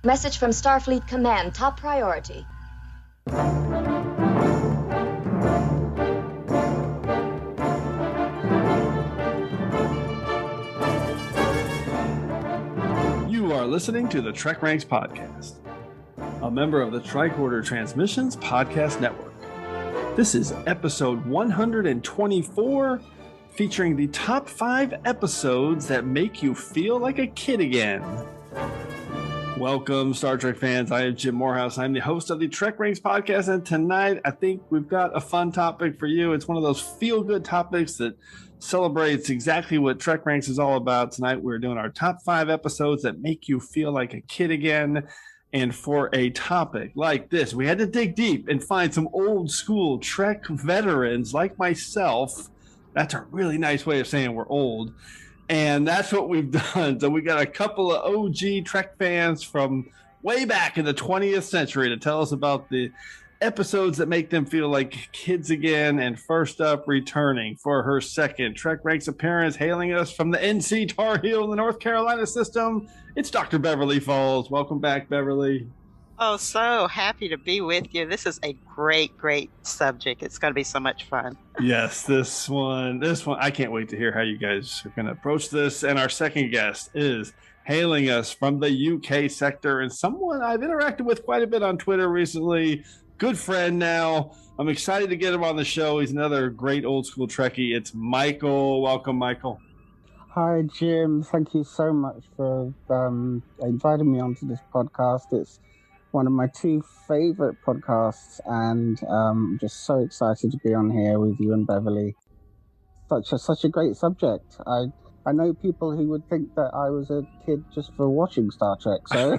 Message from Starfleet Command, top priority. You are listening to the TrekRanks podcast, a member of the Tricorder Transmissions Podcast Network. This is episode 124, featuring the top 5 episodes that make you feel like a kid again. Welcome, Star Trek fans. I am Jim Morehouse. I'm the host of the TrekRanks podcast, and tonight I think we've got a fun topic for you. It's one of those feel-good topics that celebrates exactly what TrekRanks is all about. Tonight we're doing our top 5 episodes that make you feel like a kid again. And for a topic like this, we had to dig deep and find some old school Trek veterans like myself. That's a really nice way of saying we're old. And that's what we've done. So we got a couple of OG Trek fans from way back in the 20th century to tell us about the episodes that make them feel like kids again. And first up, returning for her second TrekRanks appearance, hailing us from the NC Tar Heel in the North Carolina system, it's Dr. Beverly Falls. Welcome back, Beverly. Oh, so happy to be with you. This is a great subject. It's going to be so much fun. Yes, this one, I can't wait to hear how you guys are going to approach this. And our second guest is hailing us from the UK sector and someone I've interacted with quite a bit on Twitter recently. Good friend now. I'm excited to get him on the show. He's another great old school Trekkie. It's Michael. Welcome, Michael. Hi, Jim. Thank you so much for inviting me onto this podcast. It's one of my 2 favorite podcasts, and I'm just so excited to be on here with you and Beverly. Such a great subject. I know people who would think that I was a kid just for watching Star Trek, so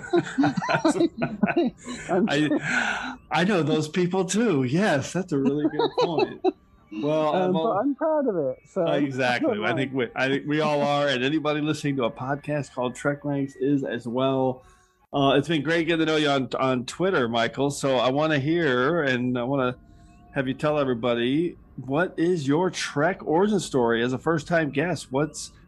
I know those people too. Yes, that's a really good point. Well, but I'm proud of it. So exactly. I think we all are, and anybody listening to a podcast called TrekRanks is as well. It's been great getting to know you on Twitter, Michael. So I want to hear, and I want to have you tell everybody, what is your Trek origin story as a first-time guest?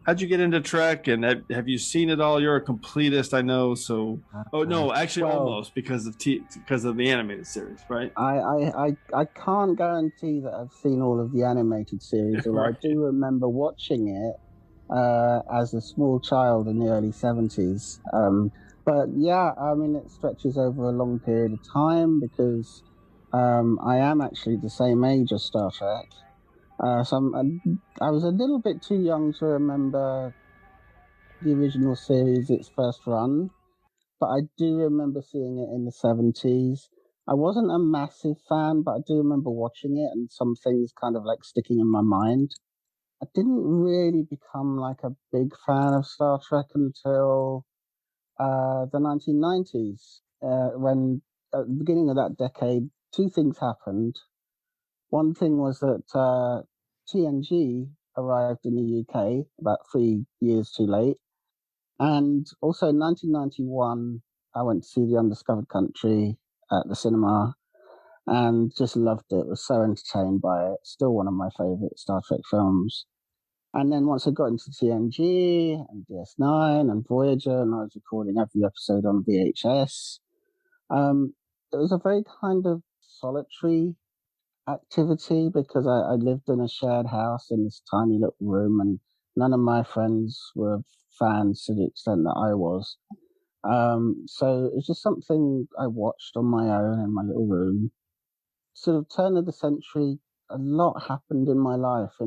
How'd you get into Trek, and have you seen it all? You're a completist, I know. So, almost because of the animated series, right? I can't guarantee that I've seen all of the animated series, although Right. I do remember watching it as a small child in the early 70s. But yeah, I mean, it stretches over a long period of time because I am actually the same age as Star Trek. So I was a little bit too young to remember the original series, its first run, but I do remember seeing it in the 70s. I wasn't a massive fan, but I do remember watching it and some things kind of like sticking in my mind. I didn't really become like a big fan of Star Trek until the 1990s, when at the beginning of that decade, 2 things happened. One thing was that TNG arrived in the UK about 3 years too late. And also in 1991, I went to see The Undiscovered Country at the cinema and just loved it. Was so entertained by it. Still one of my favorite Star Trek films. And then once I got into TNG and DS9 and Voyager, and I was recording every episode on VHS, it was a very kind of solitary activity because I lived in a shared house in this tiny little room, and none of my friends were fans to the extent that I was. So it's just something I watched on my own in my little room. Sort of turn of the century, a lot happened in my life,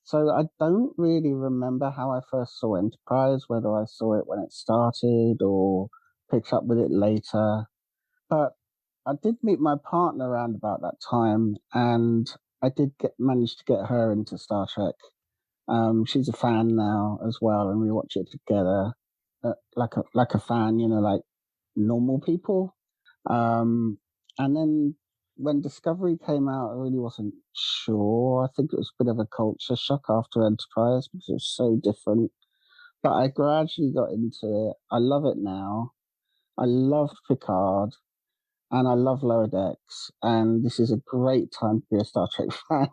So I don't really remember how I first saw Enterprise, whether I saw it when it started or picked up with it later. But I did meet my partner around about that time, and I did manage to get her into Star Trek. She's a fan now as well, and we watch it together, like a fan, like normal people. And then when Discovery came out, I really wasn't sure. I think it was a bit of a culture shock after Enterprise because it was so different. But I gradually got into it. I love it now. I loved Picard. And I love Lower Decks, and this is a great time to be a Star Trek fan.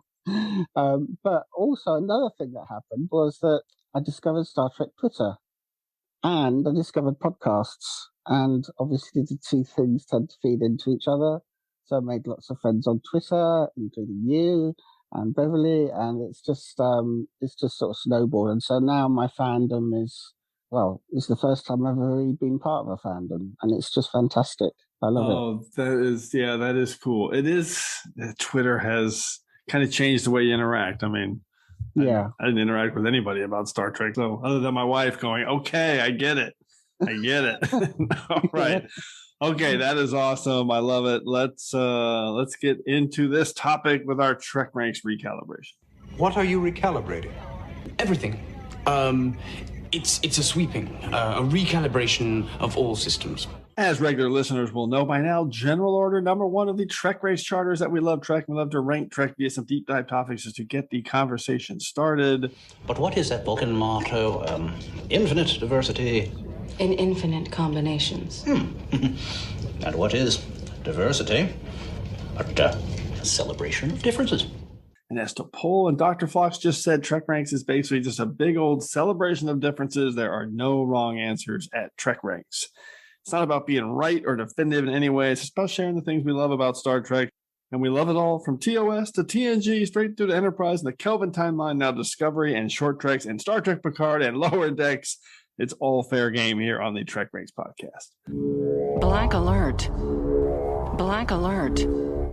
But also another thing that happened was that I discovered Star Trek Twitter, and I discovered podcasts. And obviously the two things tend to feed into each other. So I made lots of friends on Twitter, including you and Beverly, and it's just sort of snowballed. And so now my fandom it's the first time I've ever really been part of a fandom, and it's just fantastic. I love it. Oh, that is cool. It is. Twitter has kind of changed the way you interact. I mean, yeah, I didn't interact with anybody about Star Trek, so other than my wife going, "Okay, I get it. All right. Okay, that is awesome. I love it. Let's get into this topic with our TrekRanks recalibration. What are you recalibrating? Everything. It's a sweeping, a recalibration of all systems. As regular listeners will know by now, General Order number 1 of the TrekRanks charters that we love Trek. We love to rank Trek via some deep dive topics just to get the conversation started. But what is that Vulcan motto? Infinite diversity. In infinite combinations. And what is diversity? But a celebration of differences. And as Topol and Dr. Phlox just said, TrekRanks is basically just a big old celebration of differences. There are no wrong answers at TrekRanks. It's not about being right or definitive in any way. It's just about sharing the things we love about Star Trek. And we love it all from TOS to TNG, straight through to Enterprise and the Kelvin timeline, now Discovery and Short Treks and Star Trek Picard and Lower Decks. It's all fair game here on the TrekRanks podcast. Black alert. Black alert.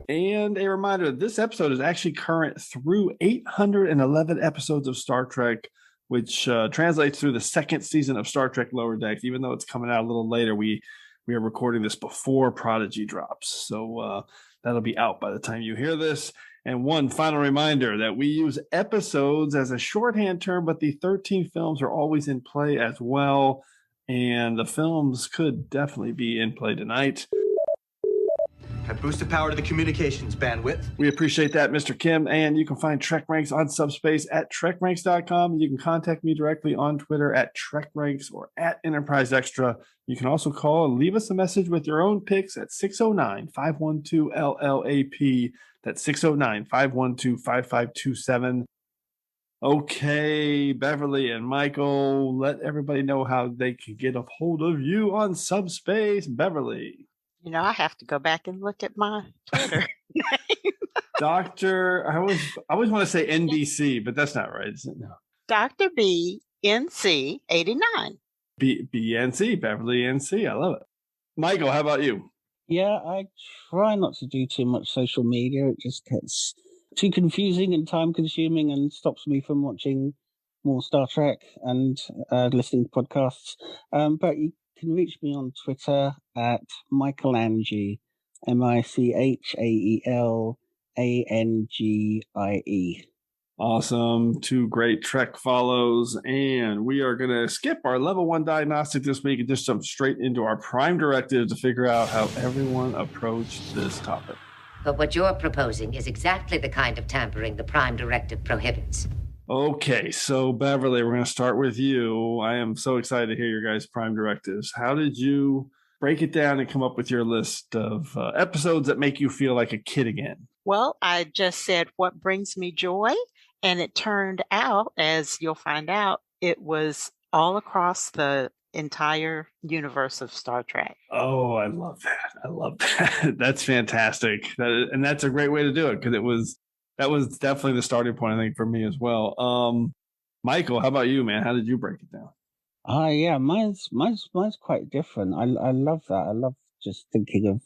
And a reminder, this episode is actually current through 811 episodes of Star Trek, which translates through the second season of Star Trek Lower Decks. Even though it's coming out a little later, we are recording this before Prodigy drops. So that'll be out by the time you hear this. And one final reminder that we use episodes as a shorthand term, but the 13 films are always in play as well. And the films could definitely be in play tonight. I boosted power to the communications bandwidth. We appreciate that, Mr. Kim. And you can find TrekRanks on Subspace at TrekRanks.com. You can contact me directly on Twitter at TrekRanks or at Enterprise Extra. You can also call and leave us a message with your own picks at 609-512-LLAP. That's 609-512-5527. Okay, Beverly and Michael, let everybody know how they can get a hold of you on Subspace. Beverly. I have to go back and look at my Twitter. Doctor, I always want to say NBC, but that's not right, is it? No. Dr. B NC 89. BNC, Beverly NC. I love it. Michael, how about you? Yeah, I try not to do too much social media. It just gets too confusing and time consuming and stops me from watching more Star Trek and listening to podcasts. But you can reach me on Twitter at Michaelangie, MichaelAngie. Awesome. 2 great Trek follows. And we are going to skip our level 1 diagnostic this week and just jump straight into our Prime Directive to figure out how everyone approached this topic. But what you're proposing is exactly the kind of tampering the Prime Directive prohibits. Okay, so Beverly, we're going to start with you. I am so excited to hear your guys' Prime Directives. How did you break it down and come up with your list of episodes that make you feel like a kid again? Well, I just said what brings me joy. And it turned out, as you'll find out, it was all across the entire universe of Star Trek. Oh, I love that. That's fantastic. And that's a great way to do it, because that was definitely the starting point, I think, for me as well. Michael, how about you, man? How did you break it down? Yeah, mine's quite different. I love that. I love just thinking of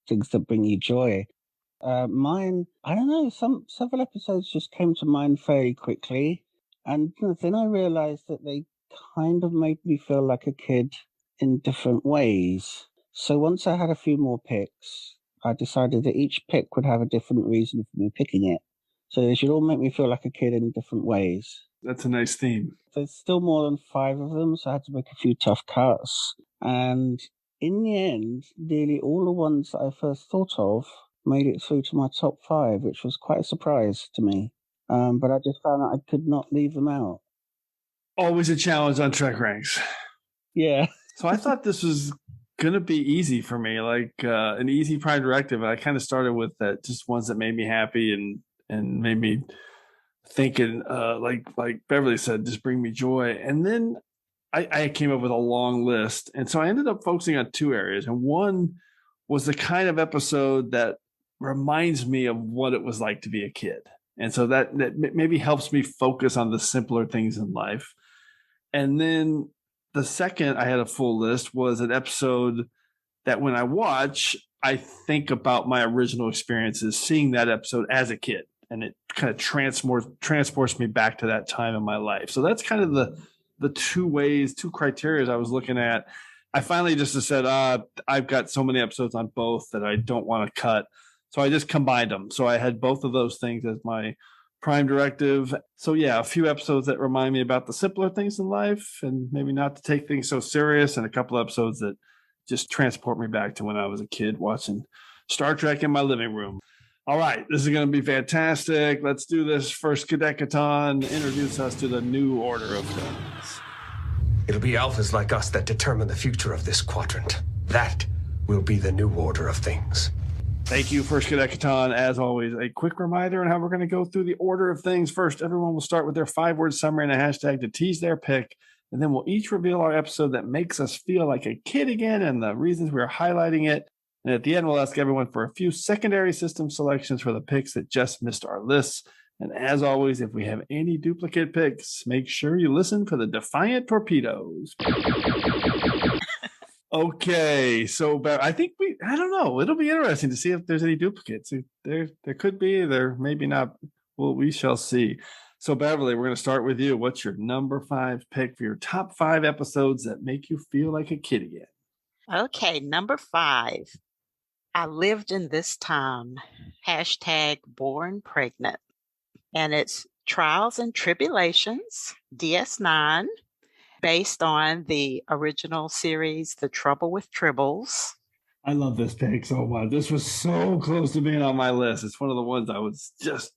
things that bring you joy. Mine, I don't know, several episodes just came to mind fairly quickly, and then I realized that they kind of made me feel like a kid in different ways. So once I had a few more picks, I decided that each pick would have a different reason for me picking it. So they should all make me feel like a kid in different ways. That's a nice theme. There's still more than 5 of them, so I had to make a few tough cuts. And in the end, nearly all the ones that I first thought of made it through to my top 5, which was quite a surprise to me. But I just found that I could not leave them out. Always a challenge on TrekRanks. Yeah. So I thought this was going to be easy for me, like an easy Prime Directive. I kind of started with that, just ones that made me happy and made me thinking, like Beverly said, just bring me joy. And then I came up with a long list. And so I ended up focusing on two areas. And one was the kind of episode that reminds me of what it was like to be a kid. And so that maybe helps me focus on the simpler things in life. And then the second, I had a full list, was an episode that when I watch, I think about my original experiences seeing that episode as a kid. And it kind of transports me back to that time in my life. So that's kind of the two criteria I was looking at. I finally just said, I've got so many episodes on both that I don't want to cut. So I just combined them. So I had both of those things as my Prime Directive. So yeah, a few episodes that remind me about the simpler things in life and maybe not to take things so serious, and a couple episodes that just transport me back to when I was a kid watching Star Trek in my living room. All right, this is going to be fantastic. Let's do this. First Cadecaton, introduce us to the new order of things. It'll be alphas like us that determine the future of this quadrant. That will be the new order of things. Thank you, First Cadecaton. As always, a quick reminder on how we're going to go through the order of things. First, everyone will start with their 5-word summary and a hashtag to tease their pick. And then we'll each reveal our episode that makes us feel like a kid again and the reasons we're highlighting it. And at the end, we'll ask everyone for a few secondary system selections for the picks that just missed our lists. And as always, if we have any duplicate picks, make sure you listen for the Defiant Torpedoes. Okay, so I think I don't know. It'll be interesting to see if there's any duplicates. There could be, there maybe not. Well, we shall see. So Beverly, we're going to start with you. What's your number 5 pick for your top 5 episodes that make you feel like a kid again? Okay, number 5. I lived in this time. Hashtag born pregnant. And it's Trials and Tribulations, DS9, based on the original series, The Trouble with Tribbles. I love this pick so much. This was so close to being on my list. It's one of the ones I was just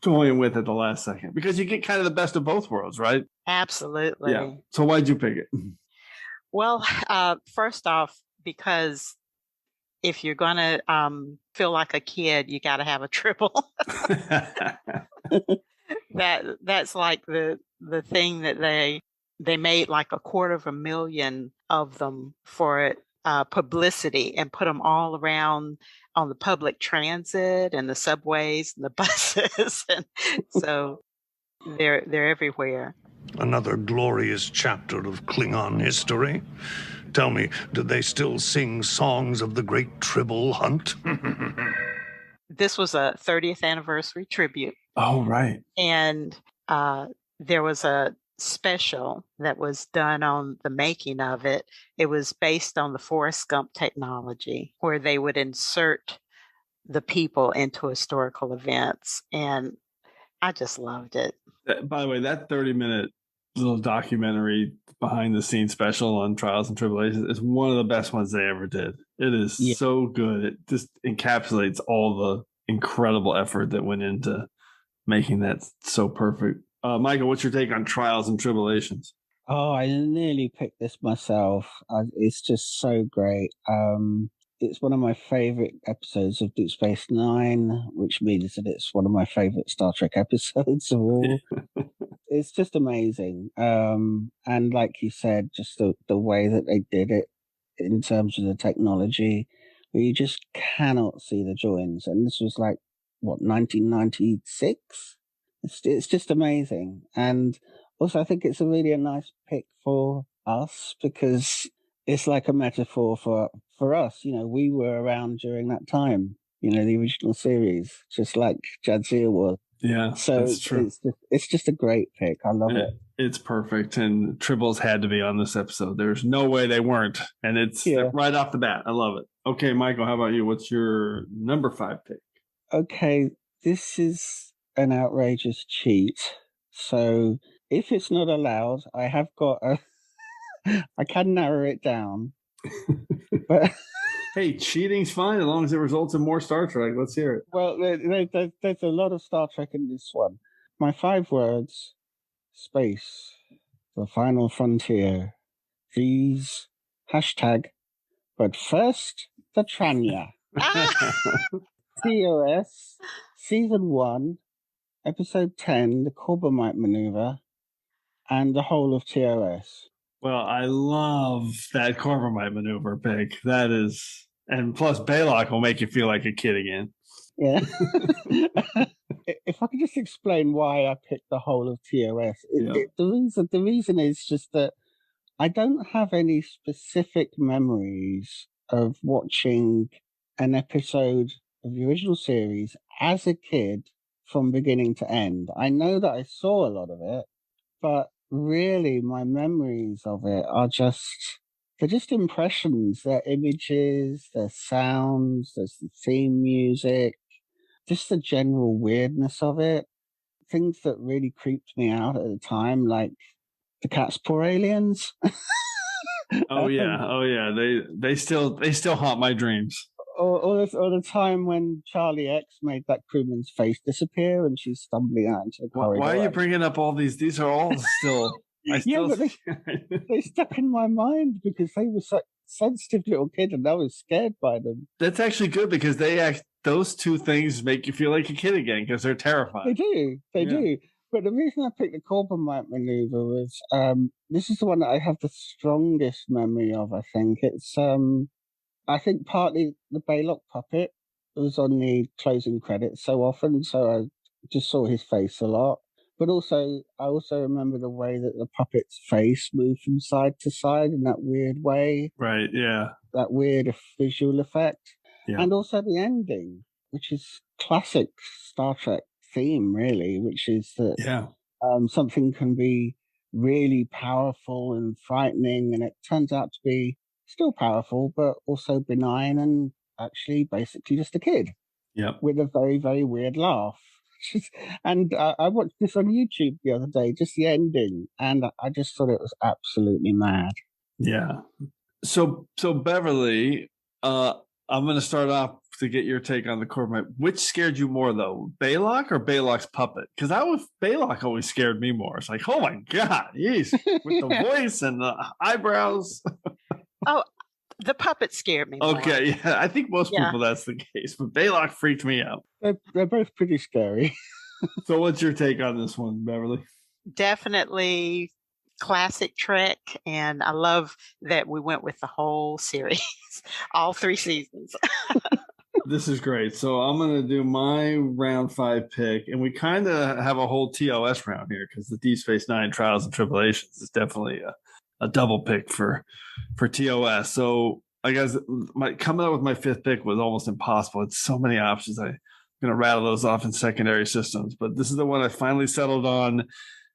going with at the last second because you get kind of the best of both worlds, right? Absolutely. Yeah. So why'd you pick it? Well, first off, because if you're going to feel like a kid, you got to have a tribble. That's like the thing that they made like 250,000 of them for publicity and put them all around on the public transit and the subways and the buses. And so they're everywhere. Another glorious chapter of Klingon history. Tell me, do they still sing songs of the great Tribble hunt? This was a 30th anniversary tribute. Oh, right. And there was a special that was done on the making of it. It was based on the Forrest Gump technology where they would insert the people into historical events. And I just loved it. By the way, that 30-minute little documentary behind the scenes special on Trials and Tribulations is one of the best ones they ever did. It is so good. It just encapsulates all the incredible effort that went into making that so perfect. Michael, what's your take on Trials and Tribulations? Oh, I nearly picked this myself. It's just so great. It's one of my favorite episodes of Deep Space Nine, which means that it's one of my favorite Star Trek episodes of all. It's just amazing. And like you said, just the way that they did it in terms of the technology, where you just cannot see the joins. And this was like, 1996? It's just amazing. And also, I think it's a really nice pick for us because it's like a metaphor for us. You know, we were around during that time, the original series, just like Jadzia was. Yeah, so that's true. It's just a great pick. I love it. It's perfect. And Tribbles had to be on this episode. There's no way they weren't. And it's right off the bat. I love it. Okay, Michael, how about you? What's your number 5 pick? Okay, this is an outrageous cheat. So if it's not allowed, I have got I can narrow it down. But hey, cheating's fine as long as it results in more Star Trek. Let's hear it. Well, there's a lot of Star Trek in this one. My 5 words: space, the final frontier. These hashtag. But first, the Tranya. TOS, Season 1, Episode 10, the Corbomite Maneuver, and the whole of TOS. Well, I love that Corvomite maneuver pick. That is, and plus Baylock will make you feel like a kid again. Yeah. If I could just explain why I picked the whole of TOS, the reason is just that I don't have any specific memories of watching an episode of the original series as a kid from beginning to end. I know that I saw a lot of it, but really my memories of it are they're just impressions. They're images, they're sounds, there's the theme music, just the general weirdness of it. Things that really creeped me out at the time, like the cat's poor aliens. Oh yeah. They still haunt my dreams. Or the time when Charlie X made that crewman's face disappear and she's stumbling out into the corridor. Why are you bringing up all these? These are all still. But they stuck in my mind because they were such sensitive little kids and I was scared by them. That's actually good because those two things make you feel like a kid again because they're terrifying. They do. But the reason I picked the Corbomite maneuver was this is the one that I have the strongest memory of. I think it's I think partly the Baylock puppet was on the closing credits so often, so I just saw his face a lot. But also, I also remember the way that the puppet's face moved from side to side in that weird way. Right, yeah. That weird visual effect. Yeah. And also the ending, which is classic Star Trek theme, really, which is that something can be really powerful and frightening, and it turns out to be still powerful, but also benign and actually basically just a kid. Yep. With a very, very weird laugh. And I watched this on YouTube the other day, just the ending, and I just thought it was absolutely mad. Yeah. So Beverly, I'm going to start off to get your take on the Corbomite. Which scared you more, though, Baylock or Baylock's puppet? Because Baylock always scared me more. It's like, oh my god, with the voice and the eyebrows. Oh, the puppet scared me more. Okay, yeah, I think most people that's the case, but Baylock freaked me out. They're both pretty scary. So what's your take on this one, Beverly? Definitely classic Trek, and I love that we went with the whole series, all 3 seasons. This is great. So I'm going to do my round 5 pick, and we kind of have a whole TOS round here because the Deep Space Nine Trials and Tribulations is definitely a double pick for TOS. So I guess coming up with my 5th pick was almost impossible. It's so many options. I'm going to rattle those off in secondary systems, but this is the one I finally settled on.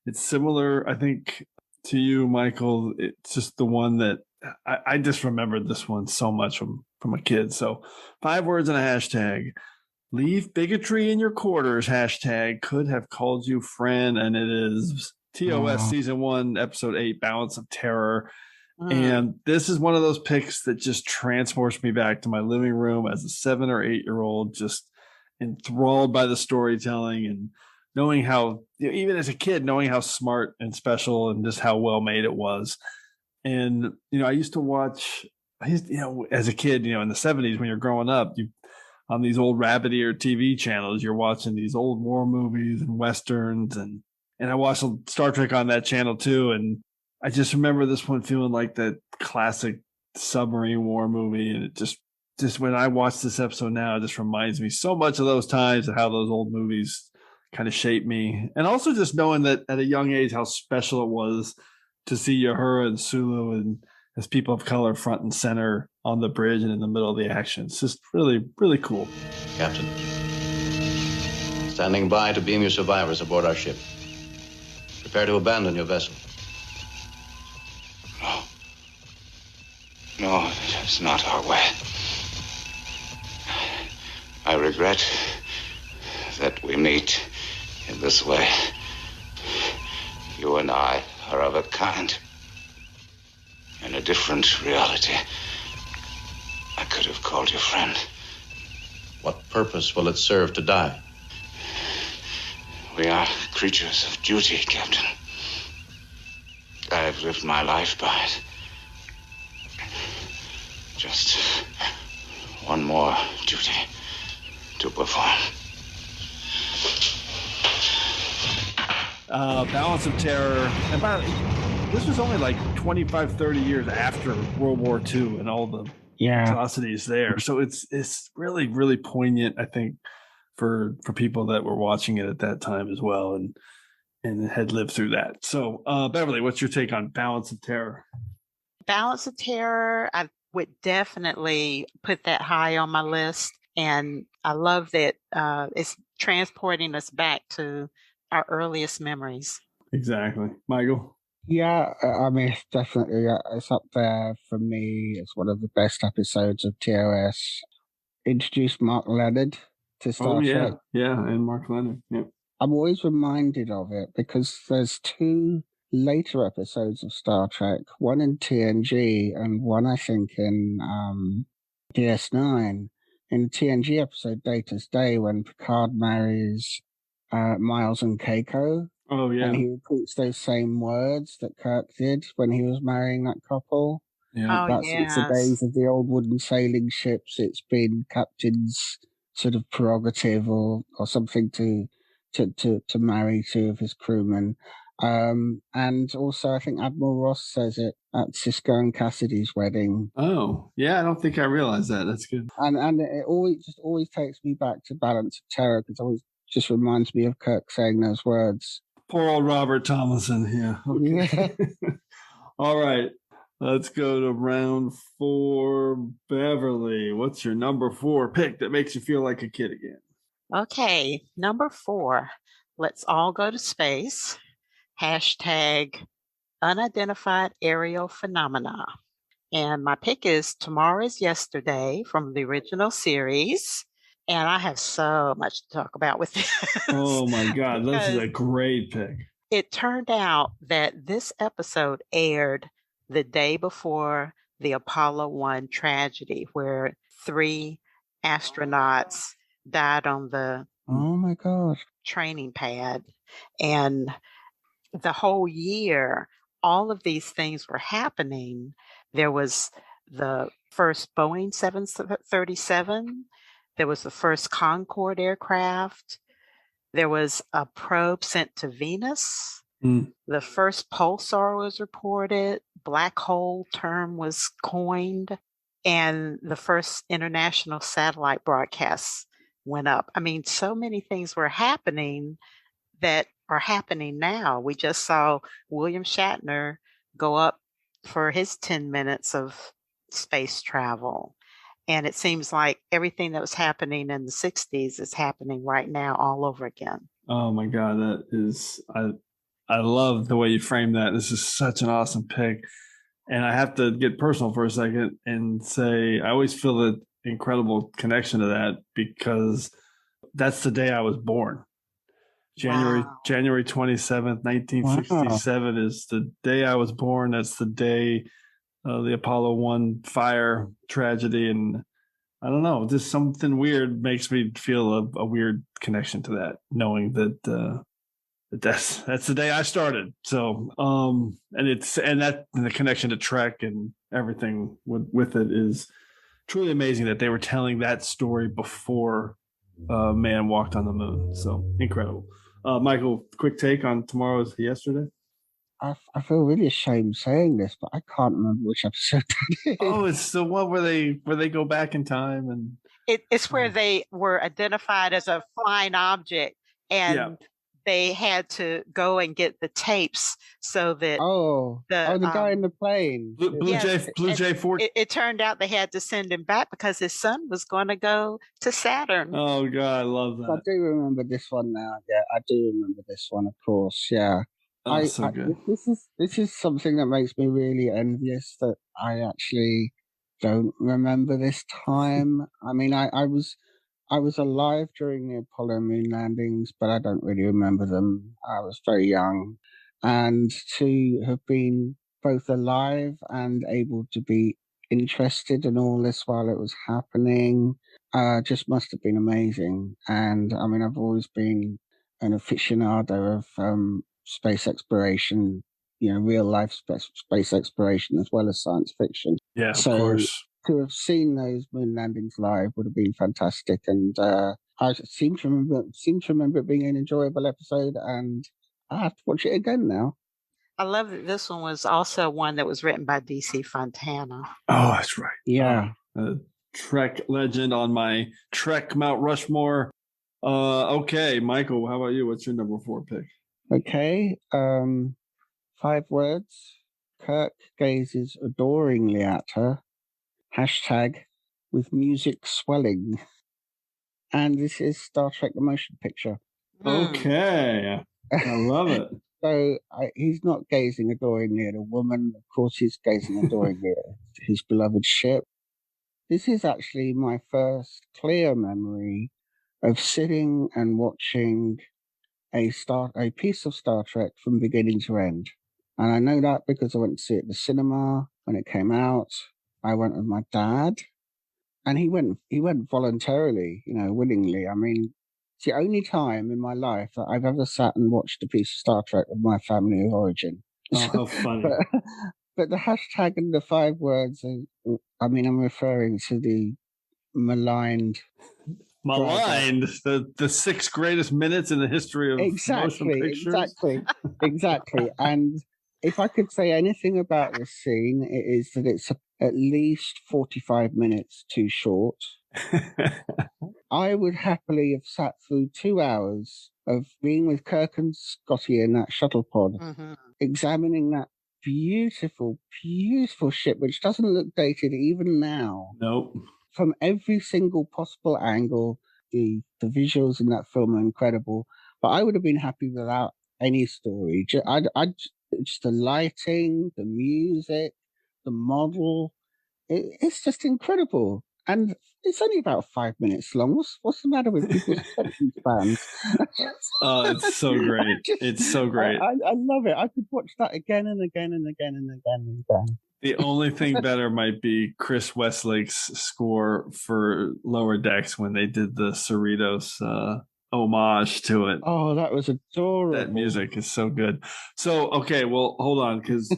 It's similar, I think, to you, Michael. It's just the one that I just remembered this one so much from a kid. So 5 words and a hashtag. Leave bigotry in your quarters. Hashtag could have called you friend. And it is TOS season 1, episode 8, Balance of Terror. And this is one of those picks that just transports me back to my living room as a 7 or 8-year-old, just enthralled by the storytelling and knowing how, even as a kid, knowing how smart and special and just how well made it was. And, I used to watch, as a kid, in the 70s when you're growing up, on these old rabbit ear TV channels, you're watching these old war movies and Westerns. And I watched Star Trek on that channel too. And I just remember this one feeling like that classic submarine war movie. And it just when I watch this episode now, it just reminds me so much of those times and how those old movies kind of shaped me. And also just knowing that at a young age, how special it was to see Uhura and Sulu and as people of color front and center on the bridge and in the middle of the action. It's just really, really cool. Captain, standing by to beam your survivors aboard our ship. Prepare to abandon your vessel. No, it's not our way. I regret that we meet in this way. You and I are of a kind. In a different reality, I could have called you friend. What purpose will it serve to die? We are creatures of duty, Captain. I've lived my life by it. Just one more duty to perform. Balance of Terror. this was only like 25, 30 years after World War II and all the atrocities there. So it's really, really poignant, I think, for people that were watching it at that time as well and had lived through that. So Beverly, what's your take on Balance of Terror? Balance of Terror, I would definitely put that high on my list. And I love that it's transporting us back to our earliest memories. Exactly. Michael? Yeah, I mean, it's definitely, it's up there for me. It's one of the best episodes of TOS. Introduced Mark Leonard to Star Trek. Yeah, and Mark Leonard. Yeah. I'm always reminded of it because there's two later episodes of Star Trek, one in TNG and one, I think, in DS9. In the TNG episode Data's Day, when Picard marries Miles and Keiko. Oh, yeah. And he repeats those same words that Kirk did when he was marrying that couple. Yeah. Since the days of the old wooden sailing ships, it's been captain's sort of prerogative or something to marry two of his crewmen. And also, I think Admiral Ross says it at Sisko and Cassidy's wedding. Oh, yeah, I don't think I realized that. That's good. And it always takes me back to Balance of Terror because it always just reminds me of Kirk saying those words. Poor old Robert Thomason. Yeah. Okay. Yeah. All right. Let's go to round 4. Beverly, what's your number 4 pick that makes you feel like a kid again? Okay, number 4. Let's all go to space. # unidentified aerial phenomena. And my pick is Tomorrow is Yesterday from the original series. And I have so much to talk about with this. Oh my God, this is a great pick. It turned out that this episode aired the day before the Apollo 1 tragedy, where 3 astronauts died on the oh my God training pad. And the whole year, all of these things were happening. There was the first Boeing 737. There was the first Concorde aircraft. There was a probe sent to Venus. The first pulsar was reported. Black hole term was coined. And the first international satellite broadcasts went up. I mean, so many things were happening that are happening now. We just saw William Shatner go up for his 10 minutes of space travel. And it seems like everything that was happening in the 60s is happening right now all over again. Oh my God, that is, I love the way you frame that. This is such an awesome pick. And I have to get personal for a second and say, I always feel the incredible connection to that because that's the day I was born. January 27th, 1967 is the day I was born. That's the day the Apollo 1 fire tragedy. And I don't know, just something weird makes me feel a weird connection to that, knowing that that's the day I started. So, and the connection to Trek and everything with it is truly amazing that they were telling that story before man walked on the moon. So incredible. Michael, quick take on Tomorrow's Yesterday. I feel really ashamed saying this, but I can't remember which episode that is. Oh, it's the one where they go back in time and it's where they were identified as a flying object and they had to go and get the tapes so that the guy in the plane, Blue Jay 4. It turned out they had to send him back because his son was going to go to Saturn. Oh God, I love that. I do remember this one now. Yeah, I do remember this one, of course. Yeah. Oh, so good. This is something that makes me really envious that I actually don't remember this time. I mean, I was alive during the Apollo moon landings, but I don't really remember them. I was very young, and to have been both alive and able to be interested in all this while it was happening, just must have been amazing. And I mean, I've always been an aficionado of space exploration, real life space exploration as well as science fiction. Yeah, of course. To have seen those moon landings live would have been fantastic, and I seem to remember it being an enjoyable episode, and I have to watch it again now. I love that this one was also one that was written by DC Fontana. Oh, that's right. Yeah. Trek legend on my Trek Mount Rushmore. Okay, Michael, how about you? What's your number 4 pick? Okay. 5 words. Kirk gazes adoringly at her. Hashtag with music swelling. And this is Star Trek the Motion Picture. Okay. I love it. So he's not gazing adoringly at a woman. Of course, he's gazing adoringly at his beloved ship. This is actually my first clear memory of sitting and watching a piece of Star Trek from beginning to end. And I know that because I went to see it at the cinema when it came out. I went with my dad, and he went voluntarily, willingly. I mean, it's the only time in my life that I've ever sat and watched a piece of Star Trek with my family of origin. Oh, how funny. But the hashtag and the 5 words, I'm referring to the maligned, the 6 greatest minutes in the history of motion pictures. Exactly. And if I could say anything about this scene, it is that it's at least 45 minutes too short. I would happily have sat through 2 hours of being with Kirk and Scotty in that shuttle pod, examining that beautiful, beautiful ship, which doesn't look dated even now. Nope. From every single possible angle, the visuals in that film are incredible. But I would have been happy without any story. Just the lighting, the music, the model. It's just incredible. And it's only about 5 minutes long. What's the matter with people's attention spans? Oh, it's so great. It's so great. I love it. I could watch that again and again and again and again and again. The only thing better might be Chris Westlake's score for Lower Decks when they did the Cerritos homage to it. Oh, that was adorable. That music is so good. So, okay, well, hold on, because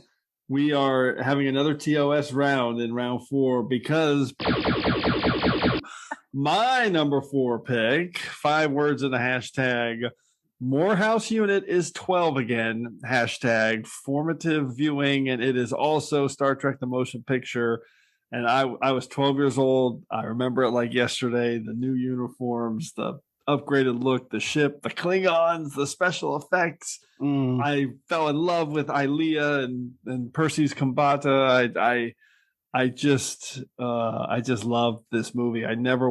we are having another TOS round in round 4 because my number 4 pick, 5 words in the hashtag, Morehouse Unit is 12 again, hashtag formative viewing, and it is also Star Trek the Motion Picture. And I was 12 years old. I remember it like yesterday, the new uniforms, the upgraded look, the ship, the Klingons, the special effects. I fell in love with Ilea and Percy's Kambata. I just loved this movie. It never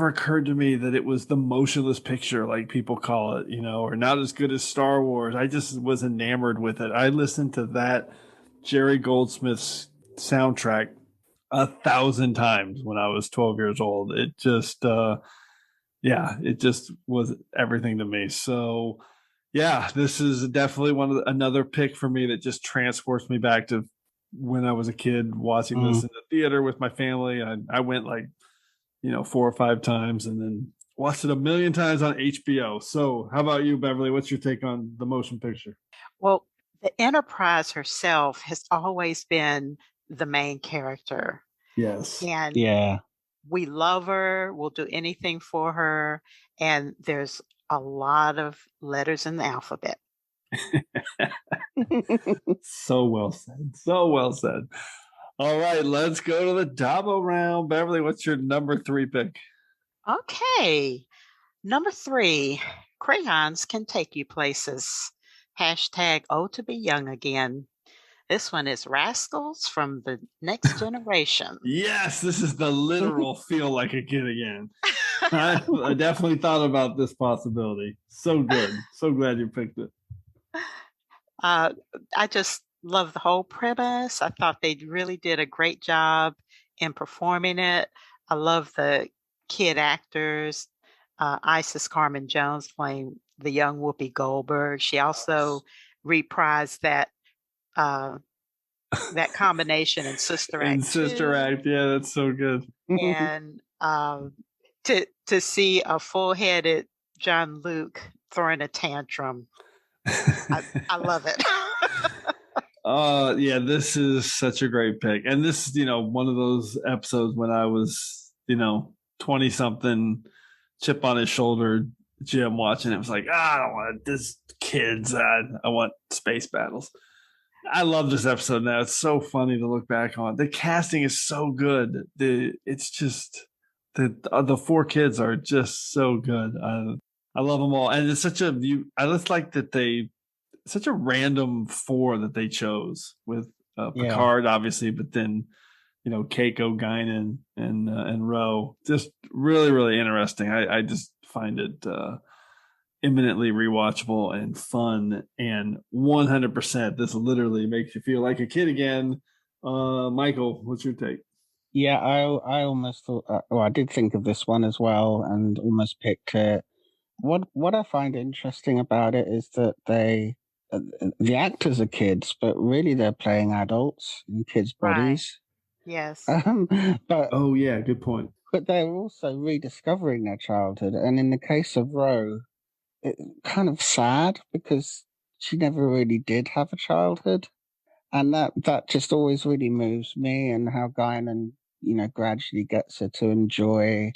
occurred to me that it was the motionless picture, like people call it, or not as good as Star Wars. I just was enamored with it. I listened to that Jerry Goldsmith's soundtrack 1,000 times when I was 12 years old. It just, it just was everything to me. So, yeah, this is definitely another pick for me that just transports me back to when I was a kid watching this in the theater with my family. I went 4 or 5 times and then watched it a million times on HBO. So how about you, Beverly? What's your take on the motion picture? Well, the Enterprise herself has always been the main character. Yes. And we love her. We'll do anything for her. And there's a lot of letters in the alphabet. So well said. So well said. All right, let's go to the Dabo round. Beverly, what's your number 3 pick? Okay. Number 3, crayons can take you places. Hashtag oh to be young again. This one is Rascals from the Next Generation. Yes, this is the literal feel like a kid again. I definitely thought about this possibility. So good. So glad you picked it. I just love the whole premise. I thought they really did a great job in performing it. I love the kid actors. Isis Carmen Jones playing the young Whoopi Goldberg. She also reprised that combination in Sister Act. Sister Act, yeah, that's so good. And to see a full-headed John Luke throwing a tantrum, I love it. Yeah, this is such a great pick. And this is, one of those episodes when I was, 20 something, chip on his shoulder, gym watching it. Was like, I don't want this kids. I want space battles. I love this episode now. It's so funny to look back on. The casting is so good. It's just the four kids are just so good. I love them all, and it's such a I just like that such a random four that they chose with Picard, obviously, but then Keiko, Guinan, and Ro. Just really, really interesting. I just find it eminently rewatchable and fun, and 100%. This literally makes you feel like a kid again. Michael, what's your take? Yeah, I almost thought. I did think of this one as well, and almost picked it. What I find interesting about it is that the actors are kids, but really they're playing adults in kids' bodies. Right. Yes. But good point. But they're also rediscovering their childhood, and in the case of Ro, it's kind of sad because she never really did have a childhood, and that just always really moves me. And how Guinan, gradually gets her to enjoy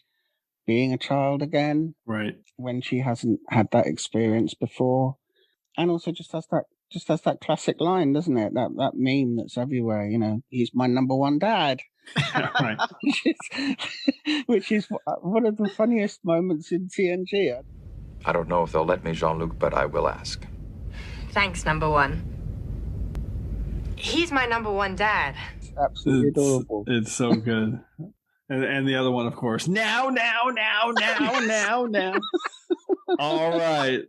being a child again, right, when she hasn't had that experience before, and also just has that classic line, doesn't it? That meme that's everywhere. He's my number one dad. Right. which is one of the funniest moments in TNG. I don't know if they'll let me, Jean-Luc, but I will ask. Thanks, number one. He's my number one dad. It's absolutely adorable. It's so good. And the other one, of course. Now. All right.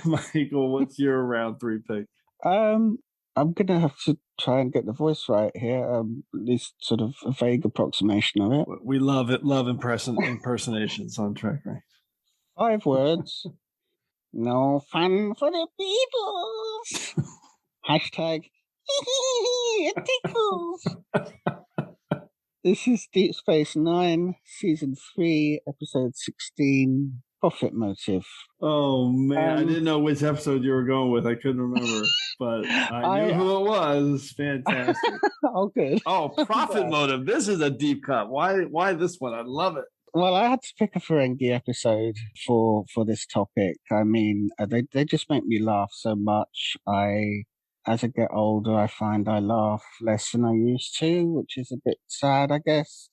Michael, what's your round 3 pick? I'm going to have to try and get the voice right here, at least sort of a vague approximation of it. We love it. Love impersonations on TrekRanks. 5 words. No fun for the Beatles. Hashtag it tickles. This is Deep Space Nine, Season 3, Episode 16, Profit Motive. Oh, man. I didn't know which episode you were going with. I couldn't remember, but I knew who it was. Fantastic. Oh, good. Oh, Profit Motive. This is a deep cut. Why this one? I love it. Well, I had to pick a Ferengi episode for this topic. I mean, they just make me laugh so much. As I get older, I find I laugh less than I used to, which is a bit sad, I guess.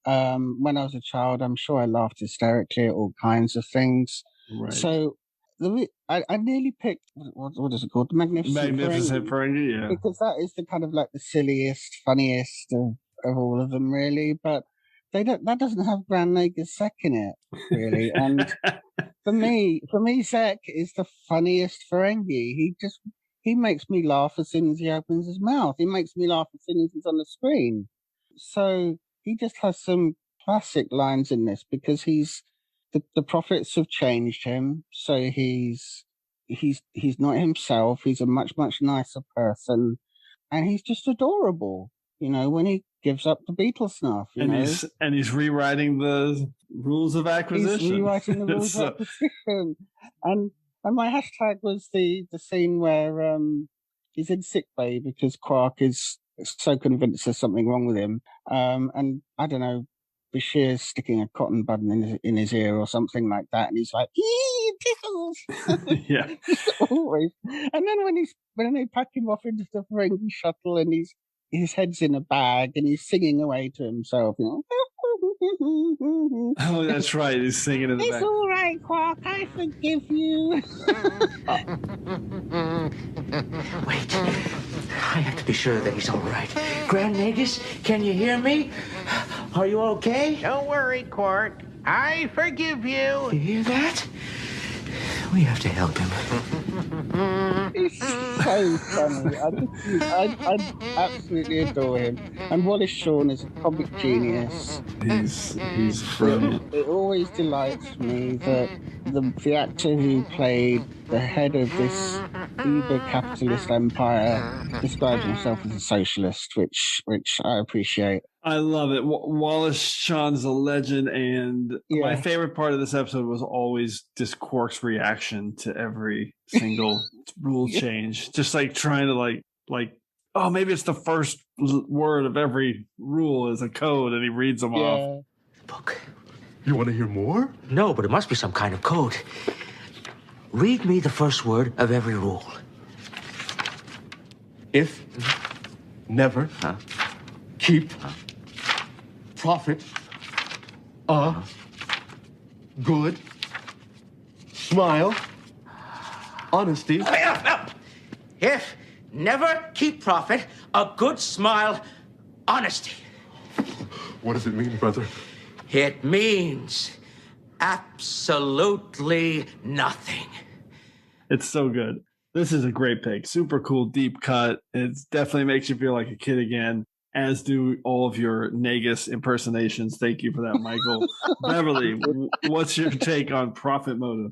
When I was a child, I'm sure I laughed hysterically at all kinds of things. Right. So I nearly picked, what is it called? The Magnificent Ferengi, yeah. Because that is the kind of like the silliest, funniest of all of them, really. But that doesn't have Grand Nagus Zek in it, really. And for me, Zek is the funniest Ferengi. He makes me laugh as soon as he opens his mouth. He makes me laugh as soon as he's on the screen. So he just has some classic lines in this because the prophets have changed him. So he's not himself. He's a much, much nicer person. And he's just adorable, when he gives up the Beatles snuff. He's rewriting the rules of acquisition. He's rewriting the rules of acquisition. And my hashtag was the scene where he's in sickbay because Quark is so convinced there's something wrong with him. And I don't know, Bashir's sticking a cotton bud in his ear or something like that, and he's like, "Eee, tickles!" Yeah, always. And then when they pack him off into the Ferengi shuttle, and his head's in a bag, and he's singing away to himself, Oh, that's right. He's singing in the back. It's all right, Quark. I forgive you. Wait. I have to be sure that he's all right. Grand Nagus, can you hear me? Are you okay? Don't worry, Quark. I forgive you. You hear that? We have to help him. He's so funny. I absolutely adore him. And Wallace Shawn is a comic genius. He's brilliant. It always delights me that the actor who played the head of this uber-capitalist empire describes himself as a socialist, which I appreciate. I love it. Wallace Shawn's a legend, and my favorite part of this episode was always just Quark's reaction to every single rule change. Just like trying to like, oh, maybe it's the first word of every rule is a code, and he reads them off. Book. You want to hear more? No, but it must be some kind of code. Read me the first word of every rule. If, never, keep, profit, good, smile, honesty. If, never, keep profit, a good smile, honesty. What does it mean, brother? It means absolutely nothing. It's so good. This is a great pick. Super cool, deep cut. It definitely makes you feel like a kid again, as do all of your Negus impersonations. Thank you for that, Michael. Beverly, what's your take on profit motive?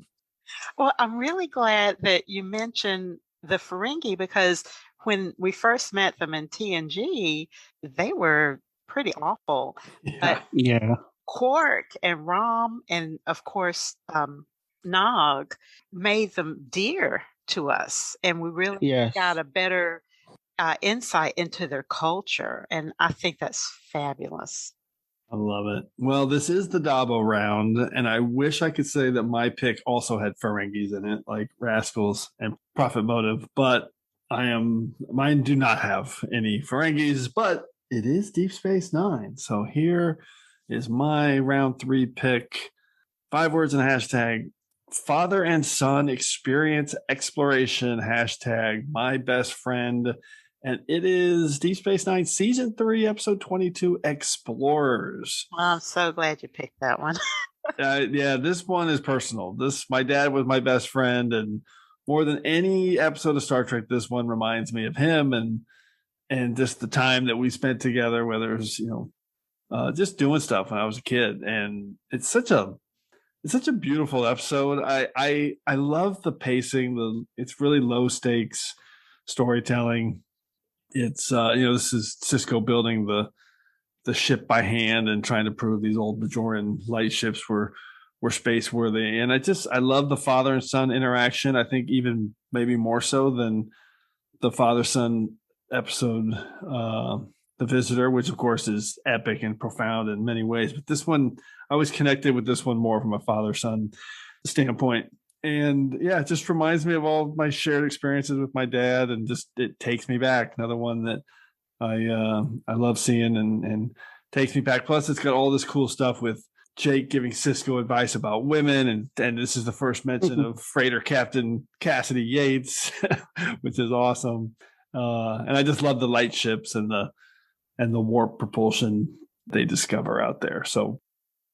Well, I'm really glad that you mentioned the Ferengi, because when we first met them in TNG, they were pretty awful. But Yeah. Quark and Rom and, of course, Nog made them dear to us. And we really got a better insight into their culture. And I think that's fabulous. I love it. Well, this is the Dabo round, and I wish I could say that my pick also had Ferengis in it, like Rascals and Profit Motive, but mine do not have any Ferengis, but it is Deep Space Nine. So here is my round 3 pick. 5 words and a hashtag: father and son experience exploration, hashtag my best friend. And it is Deep Space Nine, Season 3, Episode 22, Explorers. I'm so glad you picked that one. Yeah, this one is personal. My dad was my best friend, and more than any episode of Star Trek, this one reminds me of him and just the time that we spent together, whether it was, just doing stuff when I was a kid. And it's such a beautiful episode. I love the pacing. It's really low stakes storytelling. It's this is Cisco building the ship by hand and trying to prove these old Bajoran light ships were space worthy. And I love the father and son interaction. I think even maybe more so than the father son episode, The Visitor, which of course is epic and profound in many ways. But this one, I was connected with this one more from a father son standpoint. And yeah, it just reminds me of all my shared experiences with my dad, and just it takes me back. Another one that I love seeing and takes me back. Plus, it's got all this cool stuff with Jake giving Cisco advice about women, and this is the first mention of Freighter Captain Cassidy Yates, which is awesome. And I just love the light ships and the warp propulsion they discover out there. So,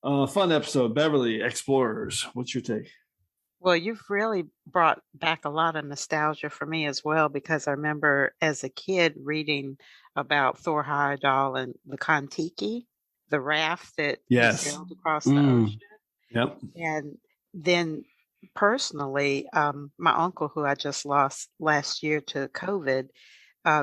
fun episode. Beverly, Explorers. What's your take? Well, you've really brought back a lot of nostalgia for me as well, because I remember as a kid reading about Thor Heyerdahl and the Kon-Tiki, the raft that sailed across the ocean. Yep. And then personally, my uncle, who I just lost last year to COVID,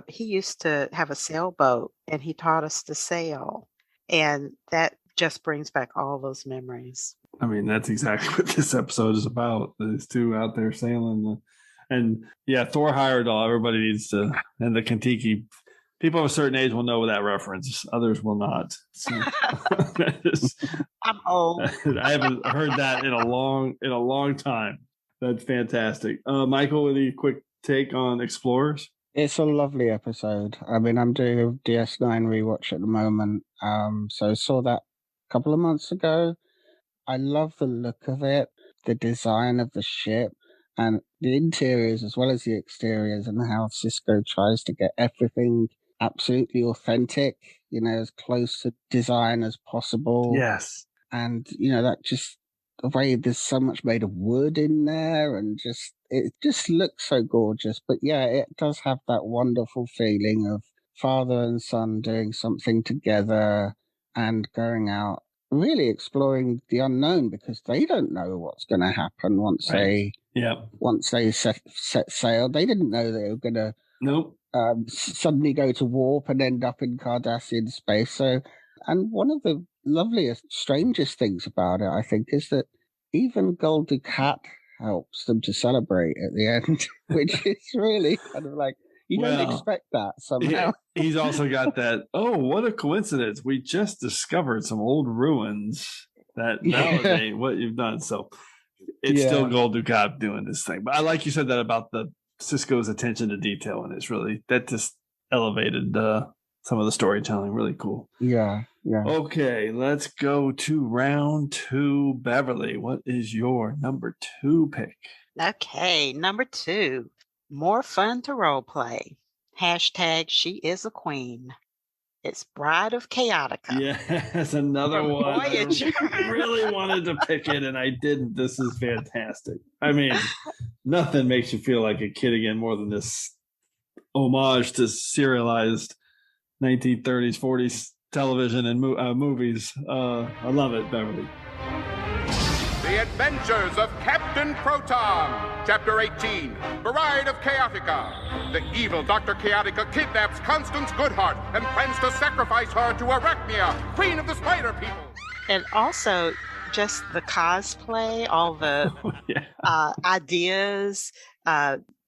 he used to have a sailboat and he taught us to sail. And that just brings back all those memories. I mean, that's exactly what this episode is about. These two out there sailing. And yeah, Thor Heyerdahl, everybody needs to, and the Kon-Tiki. People of a certain age will know that reference. Others will not. So, I'm old. I haven't heard that in a long time. That's fantastic. Michael, any quick take on Explorers? It's a lovely episode. I mean, I'm doing a DS9 rewatch at the moment. So I saw that a couple of months ago. I love the look of it, the design of the ship, and the interiors as well as the exteriors, and how Cisco tries to get everything absolutely authentic, as close to design as possible. Yes. And, that just, the way there's so much made of wood in there, and it just looks so gorgeous. But yeah, it does have that wonderful feeling of father and son doing something together and going out, really exploring the unknown, because they don't know what's going to happen once they set sail. They didn't know they were going to suddenly go to warp and end up in Cardassian space. So, and one of the loveliest, strangest things about it, I think, is that even Gul Dukat helps them to celebrate at the end, which is really kind of like, you don't expect that somehow. He's also got that, what a coincidence. We just discovered some old ruins. that validate what you've done. So it's still Gul Dukat doing this thing. But I like you said that about the Cisco's attention to detail, and it's really that just elevated some of the storytelling. Really cool. Yeah. Okay, let's go to round 2. Beverly, what is your number 2 pick? Okay, number 2. More fun to role play. # she is a queen. It's Bride of Chaotica. Yes, another From one. Voyager. I really wanted to pick it, and I didn't. This is fantastic. I mean, nothing makes you feel like a kid again more than this homage to serialized 1930s, 40s television and movies. I love it, Beverly. The Adventures of Captain Proton, Chapter 18, Bride of Chaotica. The evil Dr. Chaotica kidnaps Constance Goodhart and plans to sacrifice her to Arachnia, Queen of the Spider People. And also, just the cosplay, all the ideas.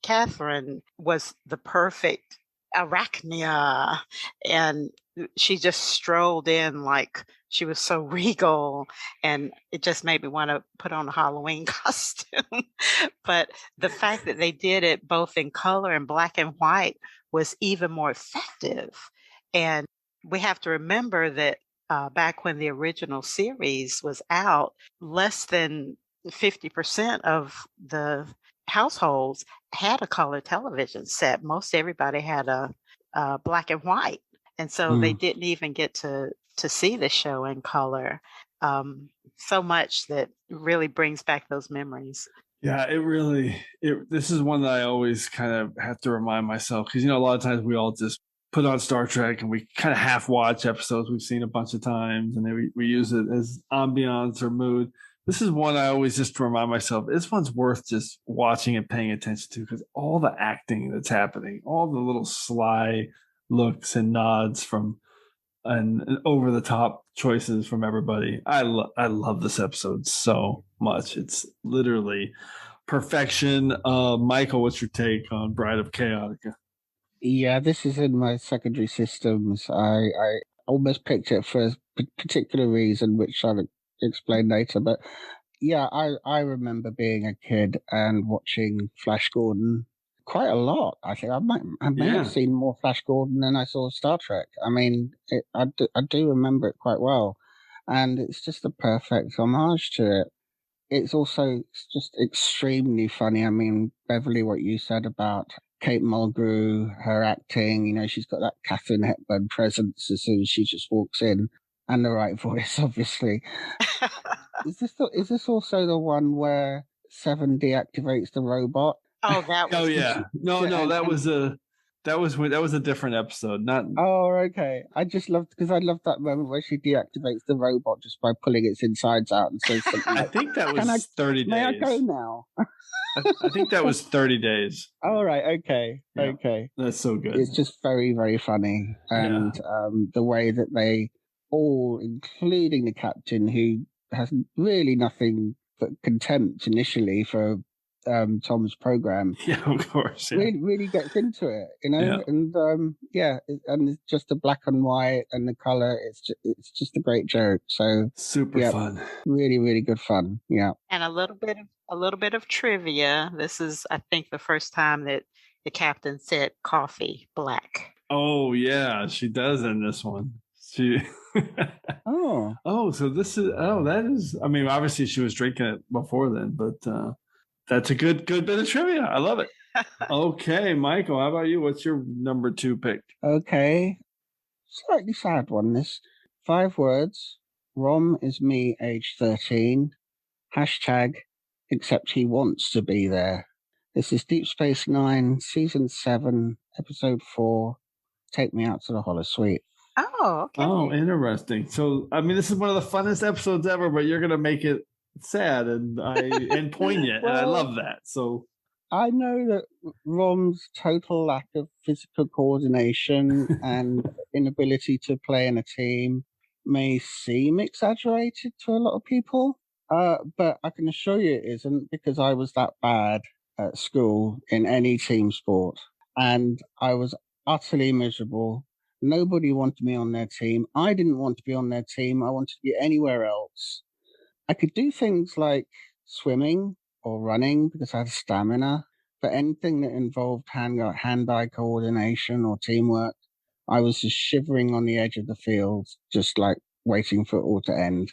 Catherine was the perfect Arachnia, and she just strolled in like she was so regal, and it just made me want to put on a Halloween costume. But the fact that they did it both in color and black and white was even more effective. And we have to remember that back when the original series was out, less than 50% of the households had a color television set. Most everybody had a black and white. And so they didn't even get to see the show in color. So much that really brings back those memories. Yeah, this is one that I always kind of have to remind myself, because, a lot of times we all just put on Star Trek and we kind of half watch episodes we've seen a bunch of times, and then we use it as ambiance or mood. This is one I always just remind myself, this one's worth just watching and paying attention to, because all the acting that's happening, all the little sly looks and nods and over the top choices from everybody. I love this episode so much. It's literally perfection. Michael, what's your take on Bride of Chaotica? Yeah, this is in my secondary systems. I almost picked it for a particular reason, which I'll explain later. But yeah, I remember being a kid and watching Flash Gordon quite a lot. I think I may have seen more Flash Gordon than I saw Star Trek. I mean, I do remember it quite well, and it's just a perfect homage to it. It's also just extremely funny. I mean, Beverly, what you said about Kate Mulgrew, her acting, she's got that Katharine Hepburn presence as soon as she just walks in, and the right voice, obviously. Is this also the one where Seven deactivates the robot? Oh, that was. Oh yeah, no, that was a different episode. Not. Oh, okay. I just loved because I loved that moment where she deactivates the robot just by pulling its insides out and says something. I think that was 30 days. May I go now? I think that was 30 days. All right. Okay. Yeah. Okay. That's so good. It's just very, very funny, and the way that they all, including the captain, who has really nothing but contempt initially for Tom's program. Yeah, of course. Yeah. Really gets into it, Yeah. and and it's just the black and white and the color. It's just a great joke. So super fun. Really, really good fun. Yeah. And a little bit of trivia. This is, I think, the first time that the captain said coffee black. Oh yeah, she does in this one. She. So this is. That is. I mean, obviously she was drinking it before then, but. That's a good bit of trivia. I love it. Okay, Michael, how about you? What's your number 2 pick? Okay. Slightly sad one, this. 5 words. Rom is me, age 13. # except he wants to be there. This is Deep Space Nine, Season 7, Episode 4. Take me out to the holosuite. Oh, okay. Oh, interesting. So, I mean, this is one of the funnest episodes ever, but you're going to make it sad and poignant, and I love that. So I know that Rom's total lack of physical coordination and inability to play in a team may seem exaggerated to a lot of people, but I can assure you it isn't, because I was that bad at school in any team sport, and I was utterly miserable. Nobody wanted me on their team. I didn't want to be on their team. I wanted to be anywhere else. I could do things like swimming or running because I had stamina, but anything that involved hand-eye coordination or teamwork, I was just shivering on the edge of the field, just like waiting for it all to end.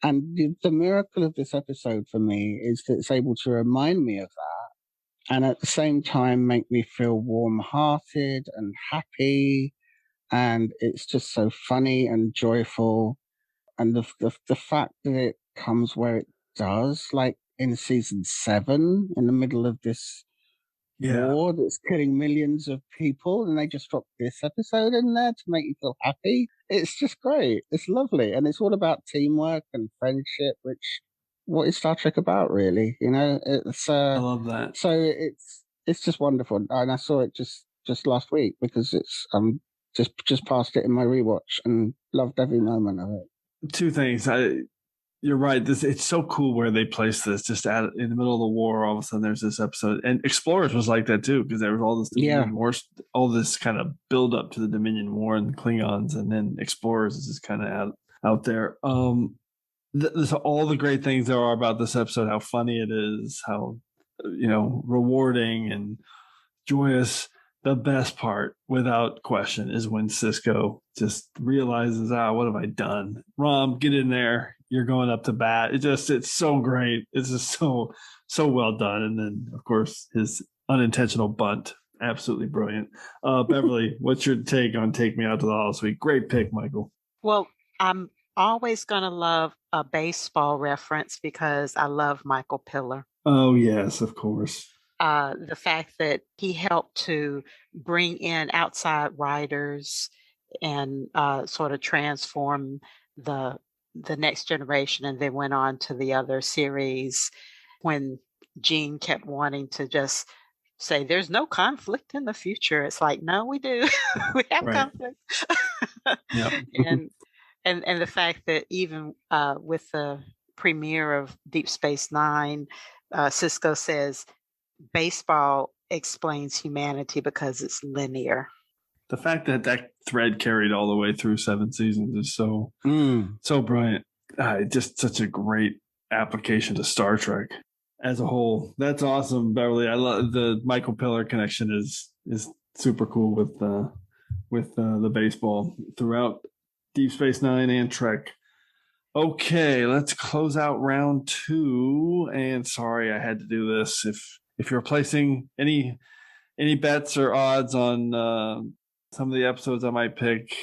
And the miracle of this episode for me is that it's able to remind me of that and at the same time make me feel warm-hearted and happy. And it's just so funny and joyful. And the fact that it comes where it does, like in season 7, in the middle of this war that's killing millions of people, and they just drop this episode in there to make you feel happy. It's just great. It's lovely, and it's all about teamwork and friendship, which what is Star Trek about, really? You know, it's I love that. So it's just wonderful, and I saw it just last week because it's just passed it in my rewatch and loved every moment of it. Two things. You're right. It's so cool where they place this. Just in the middle of the war, all of a sudden there's this episode, and Explorers was like that too because there was all this Dominion War, all this kind of build up to the Dominion War and the Klingons, and then Explorers is just kind of out there. There's all the great things there are about this episode. How funny it is. How rewarding and joyous. The best part, without question, is when Sisko just realizes, what have I done? Rom, get in there. You're going up to bat. It's so great. It's just so well done. And then, of course, his unintentional bunt. Absolutely brilliant. Beverly, what's your take on Take Me Out to the Hall Suite? Great pick, Michael. Well, I'm always going to love a baseball reference because I love Michael Piller. Oh, yes, of course. The fact that he helped to bring in outside writers and sort of transform the next generation, and then went on to the other series when Gene kept wanting to just say there's no conflict in the future. It's like, no, we do. We have conflict. And the fact that even with the premiere of Deep Space Nine, Sisko says baseball explains humanity because it's linear. The fact that thread carried all the way through 7 seasons is so brilliant. Just such a great application to Star Trek as a whole. That's awesome, Beverly. I love the Michael Piller connection is super cool with the baseball throughout Deep Space Nine and Trek. Okay, let's close out round 2. And sorry, I had to do this. If you're placing any bets or odds on some of the episodes I might pick,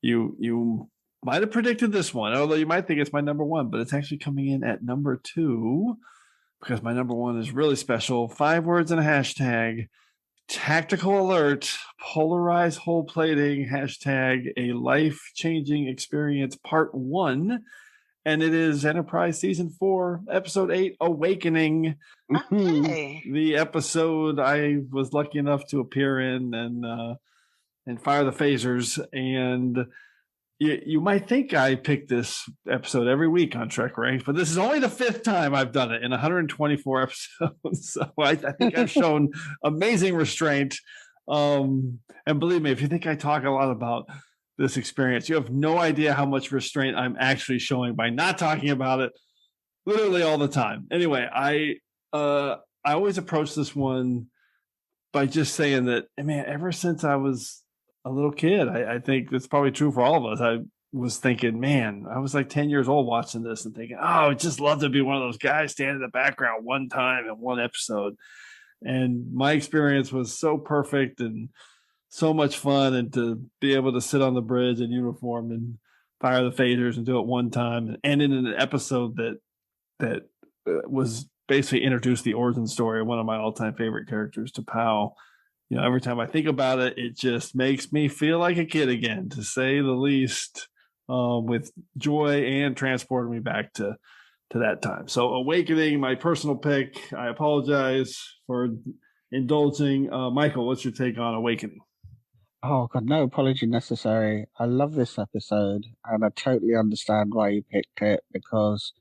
you might have predicted this one, although you might think it's my number 1, but it's actually coming in at number 2 because my number 1 is really special. 5 words and a hashtag. Tactical alert, polarized hole plating, hashtag a life-changing experience part 1. And it is Enterprise Season 4, Episode 8, Awakening. Okay. The episode I was lucky enough to appear in and fire the phasers. And you might think I pick this episode every week on TrekRanks, but this is only the 5th time I've done it in 124 episodes. So I think I've shown amazing restraint. And believe me, if you think I talk a lot about this experience, you have no idea how much restraint I'm actually showing by not talking about it literally all the time. Anyway, I always approach this one by just saying that, man, ever since I was a little kid, I think that's probably true for all of us. I was thinking, man, I was like 10 years old watching this and thinking, I'd just love to be one of those guys standing in the background one time in one episode. And my experience was so perfect and so much fun, and to be able to sit on the bridge in uniform and fire the phasers and do it one time and in an episode that was basically introduced the origin story of one of my all-time favorite characters, to Pow. Every time I think about it, it just makes me feel like a kid again, to say the least, with joy and transporting me back to that time. So Awakening, my personal pick. I apologize for indulging. Michael, what's your take on Awakening? Oh, God, no apology necessary. I love this episode, and I totally understand why you picked it, because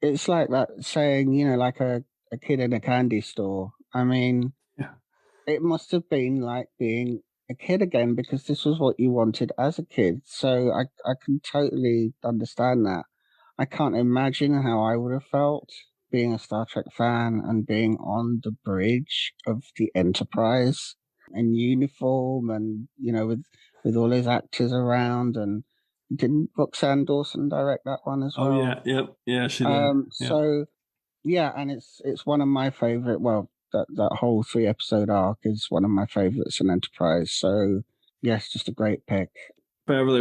it's like that saying, like a kid in a candy store. I mean, it must have been like being a kid again, because this was what you wanted as a kid. So I can totally understand that. I can't imagine how I would have felt being a Star Trek fan and being on the bridge of the Enterprise in uniform and, with all those actors around. And didn't Roxanne Dawson direct that one as well? Oh, yeah. Yep. Yeah, she did. So, yeah, and it's one of my favorite. Well, that whole 3-episode arc is one of my favorites in Enterprise. So, yes, just a great pick. Beverly,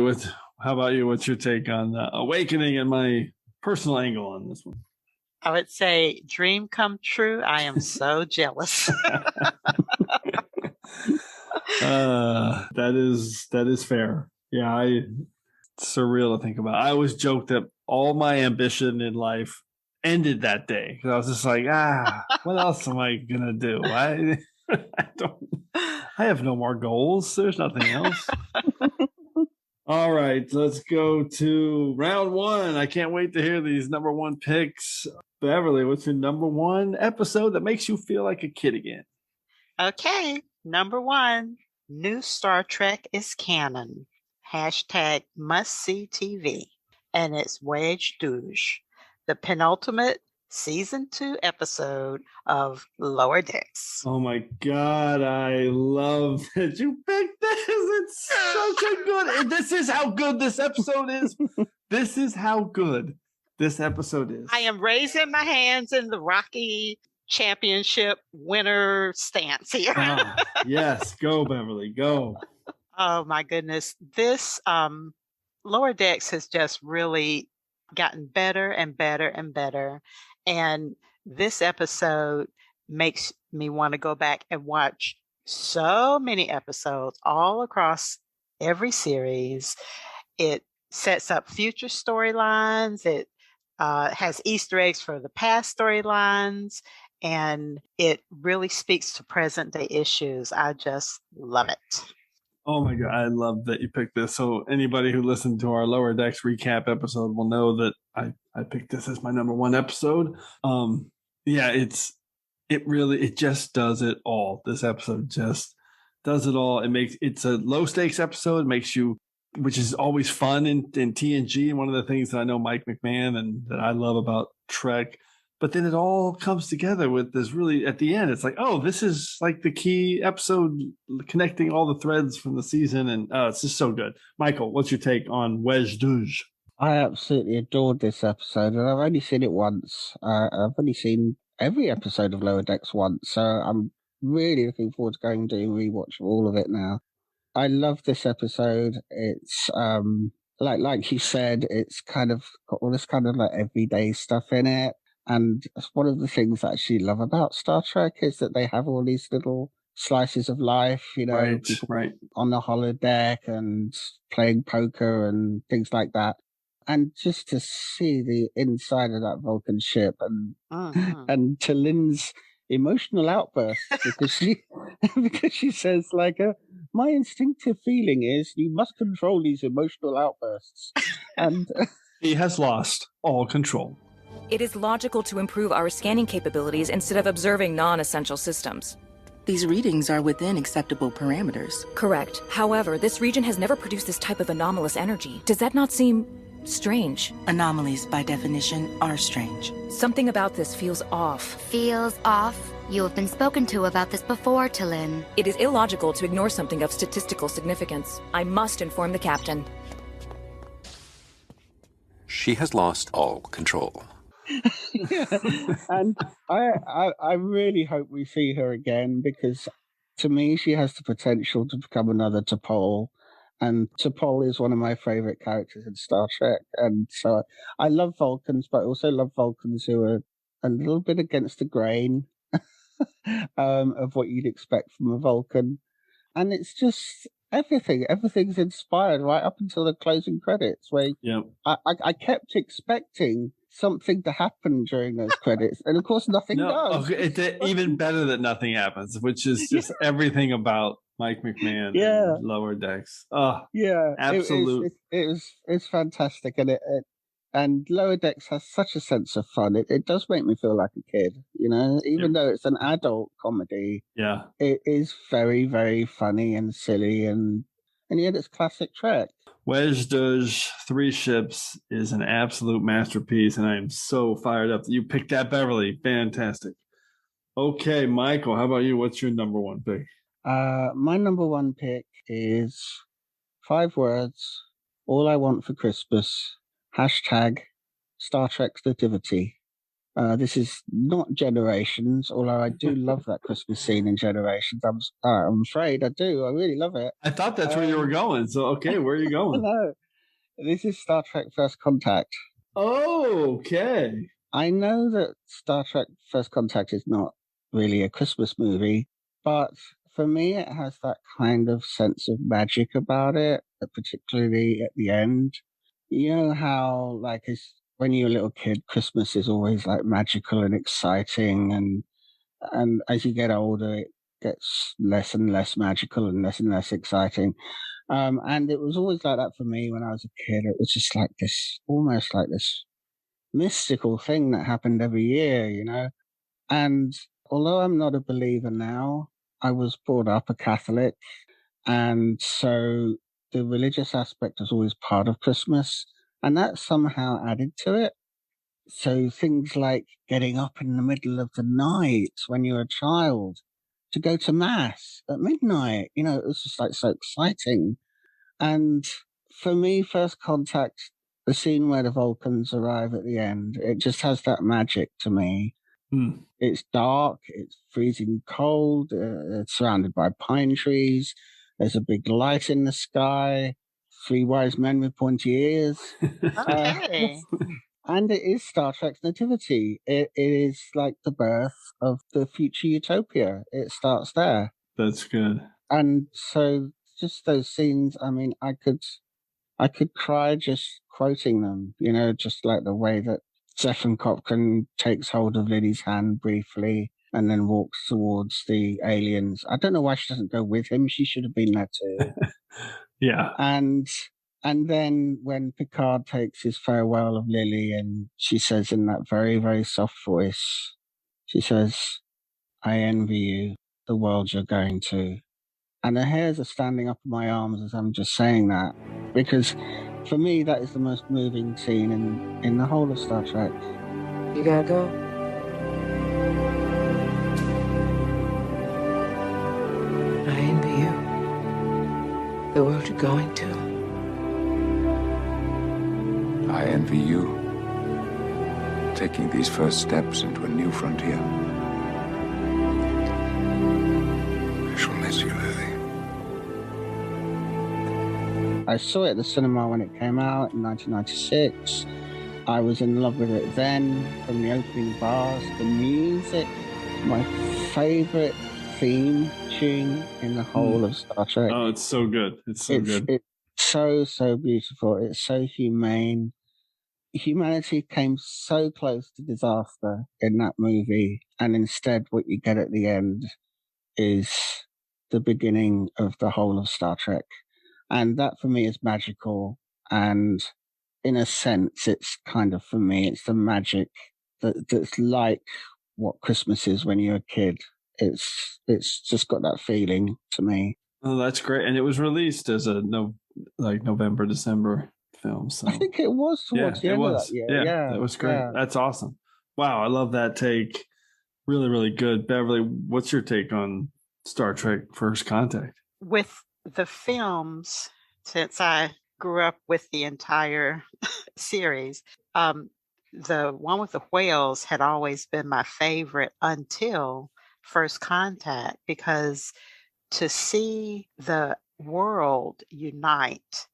how about you? What's your take on Awakening and my personal angle on this one? I would say dream come true. I am so jealous. That is fair. Yeah, it's surreal to think about. I always joke that all my ambition in life ended that day because I was just like, what else am I gonna do? I have no more goals. There's nothing else. All right, let's go to round one. I can't wait to hear these number one picks. Beverly, what's your number one episode that makes you feel like a kid again? Okay, number one, new Star Trek is canon. Hashtag must-see TV. And it's Wedge Douche, the penultimate season 2 episode of Lower Decks. Oh my God, I love that you picked this. It's such a good. This is how good this episode is. This is how good this episode is. I am raising my hands in the Rocky Championship winner stance here. Yes, go Beverly, go. Oh my goodness. This Lower Decks has just really gotten better and better and better. And this episode makes me want to go back and watch so many episodes all across every series. It sets up future storylines. It has Easter eggs for the past storylines. And it really speaks to present day issues. I just love it. Oh my God, I love that you picked this. So anybody who listened to our Lower Decks recap episode will know that I picked this as my number one episode. Yeah, it just does it all. This episode just does it all. It's a low stakes episode. It makes you, which is always fun in TNG. And one of the things that I know Mike McMahon and that I love about Trek. But then it all comes together with this really, at the end, it's like, oh, this is like the key episode connecting all the threads from the season. And it's just so good. Michael, what's your take on Wedge Douche? I absolutely adored this episode, and I've only seen it once. I've only seen every episode of Lower Decks once, so I'm really looking forward to going and doing a rewatch of all of it now. I love this episode. It's like you said, it's kind of got all this kind of like everyday stuff in it. And one of the things I actually love about Star Trek is that they have all these little slices of life, people on the holodeck and playing poker and things like that. And just to see the inside of that Vulcan ship and Talin's emotional outbursts because she says my instinctive feeling is you must control these emotional outbursts. And he has lost all control. It is logical to improve our scanning capabilities instead of observing non-essential systems. These readings are within acceptable parameters. Correct. However, this region has never produced this type of anomalous energy. Does that not seem strange? Anomalies, by definition, are strange. Something about this feels off. Feels off? You have been spoken to about this before, Talin. It is illogical to ignore something of statistical significance. I must inform the captain. She has lost all control. Yeah. And I really hope we see her again, because to me she has the potential to become another T'Pol, and T'Pol is one of my favorite characters in Star Trek. And so I love Vulcans, but I also love Vulcans who are a little bit against the grain of what you'd expect from a Vulcan. And it's just everything's inspired right up until the closing credits, where I kept expecting something to happen during those credits, and of course nothing does. Okay, it's even better that nothing happens, which is just everything about Mike McMahon and Lower Decks. Oh, yeah, absolutely. It's fantastic, and Lower Decks has such a sense of fun. It does make me feel like a kid, even though it's an adult comedy. Yeah, it is very, very funny and silly, and and yet it's classic Trek. Wedge Doge, Three Ships is an absolute masterpiece, and I am so fired up that you picked that, Beverly. Fantastic. Okay, Michael, how about you? What's your number one pick? My number one pick is 5 words, all I want for Christmas, # Star Trek Nativity. This is not Generations, although I do love that Christmas scene in Generations. I'm afraid I do. I really love it. I thought that's where you were going. So, okay, where are you going? No, this is Star Trek First Contact. Oh, okay. I know that Star Trek First Contact is not really a Christmas movie, but for me, it has that kind of sense of magic about it, particularly at the end. You know how, like, when you're a little kid, Christmas is always like magical and exciting, and as you get older, it gets less and less magical and less exciting. And it was always like that for me when I was a kid. It was just like this, almost like this mystical thing that happened every year, you know? And although I'm not a believer now, I was brought up a Catholic. And so the religious aspect was always part of Christmas. And that somehow added to it. So things like getting up in the middle of the night when you're a child to go to mass at midnight, you know, it was just like so exciting. And for me, First Contact, the scene where the Vulcans arrive at the end, it just has that magic to me. It's dark, it's freezing cold, it's surrounded by pine trees, there's a big light in the sky, 3 wise men with pointy ears. Okay. And it is Star Trek's Nativity. It is like the birth of the future utopia. It starts there. That's good. And so just those scenes, I mean, I could cry just quoting them, you know, just like the way that Zephyr Cochrane takes hold of Lily's hand briefly and then walks towards the aliens. I don't know why she doesn't go with him. She should have been there too. Yeah. And then when Picard takes his farewell of Lily, and she says in that very, very soft voice, she says, I envy you, the world you're going to. And the hairs are standing up in my arms as I'm just saying that, because for me, that is the most moving scene in the whole of Star Trek. You gotta go? I envy you. The world you're going to. I envy you, taking these first steps into a new frontier. I shall miss you, Lily. I saw it at the cinema when it came out in 1996. I was in love with it then, from the opening bars, the music, my favorite theme tune in the whole of Star Trek. Oh, it's so good. It's so good. It's so beautiful. It's so humane. Humanity came so close to disaster in that movie, and instead what you get at the end is the beginning of the whole of Star Trek. And that for me is magical, and in a sense it's kind of, for me, it's the magic that's like what Christmas is when you're a kid. It's just got that feeling to me. Oh, that's great. And it was released as a November, December film. So I think it was towards the end of that year. Yeah, that was great. Yeah. That's awesome. Wow, I love that take. Really, really good. Beverly, what's your take on Star Trek First Contact? With the films, since I grew up with the entire series, the one with the whales had always been my favorite until First Contact, because to see the world unite,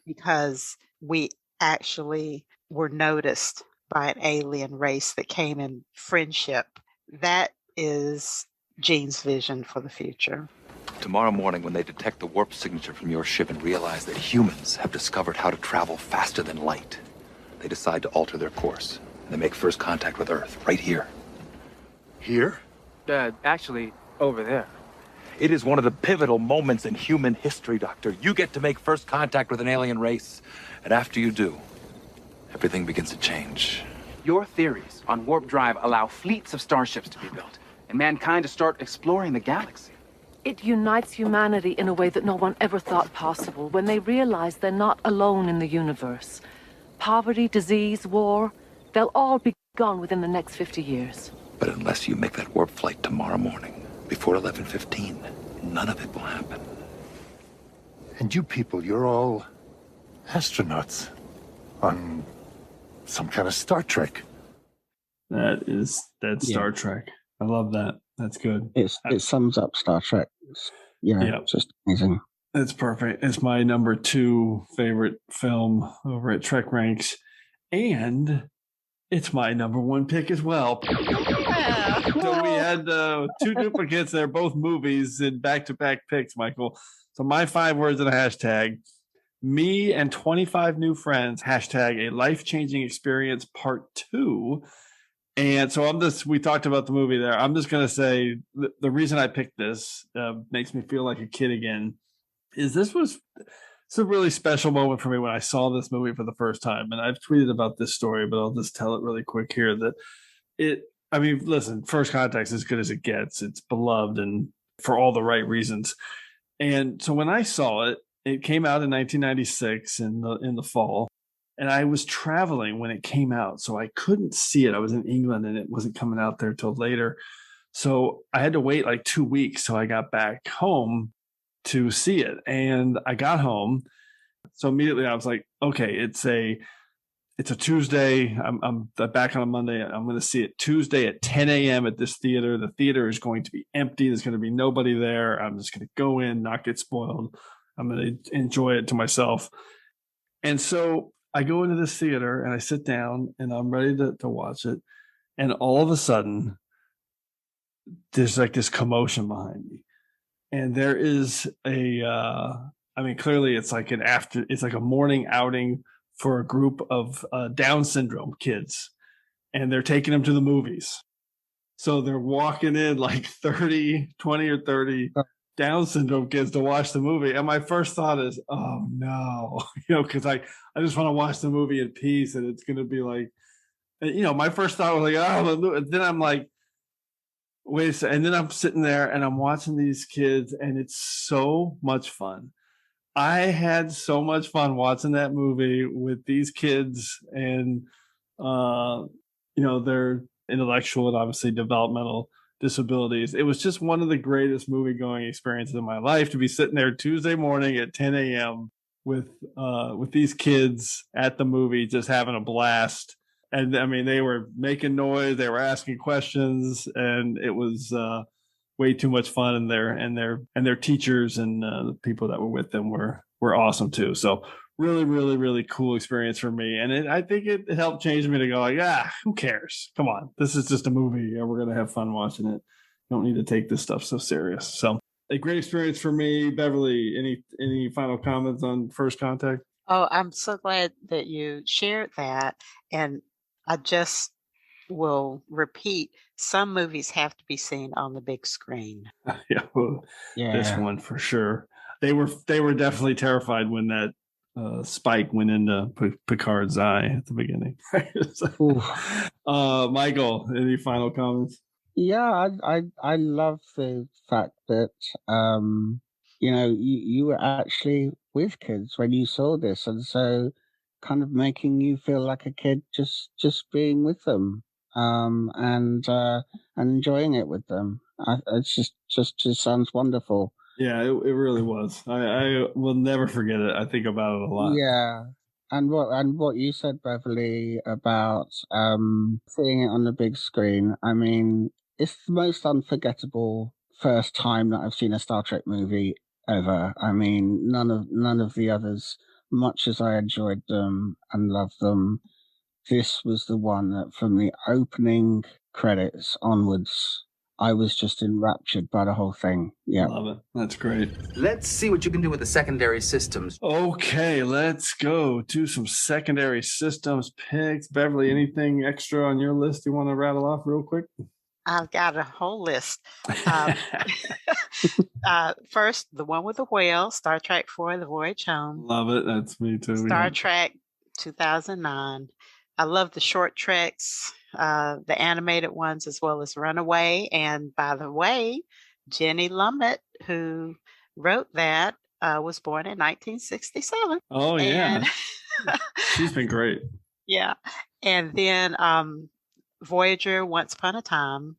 because we actually were noticed by an alien race that came in friendship, that is Gene's vision for the future. Tomorrow morning, when they detect the warp signature from your ship and realize that humans have discovered how to travel faster than light, they decide to alter their course. They make first contact with Earth, right here. Here? Actually, over there. It is one of the pivotal moments in human history, Doctor. You get to make first contact with an alien race, and after you do, everything begins to change. Your theories on warp drive allow fleets of starships to be built, and mankind to start exploring the galaxy. It unites humanity in a way that no one ever thought possible when they realize they're not alone in the universe. Poverty, disease, war, they'll all be gone within the next 50 years. But unless you make that warp flight tomorrow morning, before 11:15, none of it will happen. And you people, you're all astronauts on some kind of Star Trek. That's Star Trek. I love that. That's good. It sums up Star Trek. It's just amazing. It's perfect. It's my number 2 favorite film over at TrekRanks, and it's my number 1 pick as well. So we had 2 duplicates. They're both movies in back-to-back picks, Michael. So my 5 words in a hashtag: me and 25 new friends. Hashtag a life-changing experience part 2. And so we talked about the movie there. I'm just going to say the reason I picked this makes me feel like a kid again. It's a really special moment for me when I saw this movie for the first time. And I've tweeted about this story, but I'll just tell it really quick here listen, First Contact's as good as it gets. It's beloved and for all the right reasons. And so when I saw it, it came out in 1996 in the fall. And I was traveling when it came out, so I couldn't see it. I was in England and it wasn't coming out there till later. So I had to wait like 2 weeks till I got back home to see it. And I got home. So immediately I was like, okay, it's a Tuesday. I'm back on a Monday. I'm going to see it Tuesday at 10 a.m. at this theater. The theater is going to be empty. There's going to be nobody there. I'm just going to go in, not get spoiled. I'm going to enjoy it to myself. And so I go into this theater and I sit down and I'm ready to watch it. And all of a sudden, there's like this commotion behind me. And there is clearly it's like a morning outing for a group of Down syndrome kids. And they're taking them to the movies. So they're walking in like 20 or 30 Down syndrome kids to watch the movie. And my first thought is, oh no, because I just want to watch the movie in peace. And it's going to be like, my first thought was like, oh, and then I'm like, wait a second. And then I'm sitting there and I'm watching these kids and it's so much fun. I had so much fun watching that movie with these kids and, their intellectual and obviously developmental disabilities. It was just one of the greatest movie going experiences of my life to be sitting there Tuesday morning at 10 a.m. with these kids at the movie, just having a blast. And I mean, they were making noise, they were asking questions, and it was way too much fun. And their teachers and the people that were with them were awesome too. So really, really, really cool experience for me. And I think it helped change me to go like, who cares? Come on. This is just a movie and we're going to have fun watching it. Don't need to take this stuff so serious. So a great experience for me. Beverly, any final comments on First Contact? Oh, I'm so glad that you shared that. And I just will repeat, some movies have to be seen on the big screen. This one for sure. They were definitely terrified when that spike went into Picard's eye at the beginning. Michael, any final comments? Yeah, I love the fact that you were actually with kids when you saw this, and so kind of making you feel like a kid just being with them and enjoying it with them. It's just sounds wonderful. Yeah, it really was. I will never forget it. I think about it a lot. Yeah. And what you said, Beverly, about seeing it on the big screen, I mean, it's the most unforgettable first time that I've seen a Star Trek movie ever. I mean, none of the others, much as I enjoyed them and loved them, this was the one that from the opening credits onwards, I was just enraptured by the whole thing. Yeah. Love it. That's great. Let's see what you can do with the secondary systems. Okay, let's go to some secondary systems picks. Beverly, anything extra on your list you want to rattle off real quick? I've got a whole list. First, the one with the whale, Star Trek 4, The Voyage Home. Love it. That's me too. Star Trek 2009. I love the short treks, the animated ones, as well as Runaway. And by the way, Jenny Lumet, who wrote that, was born in 1967. Oh, yeah. And She's been great. yeah. And then Voyager, Once Upon a Time,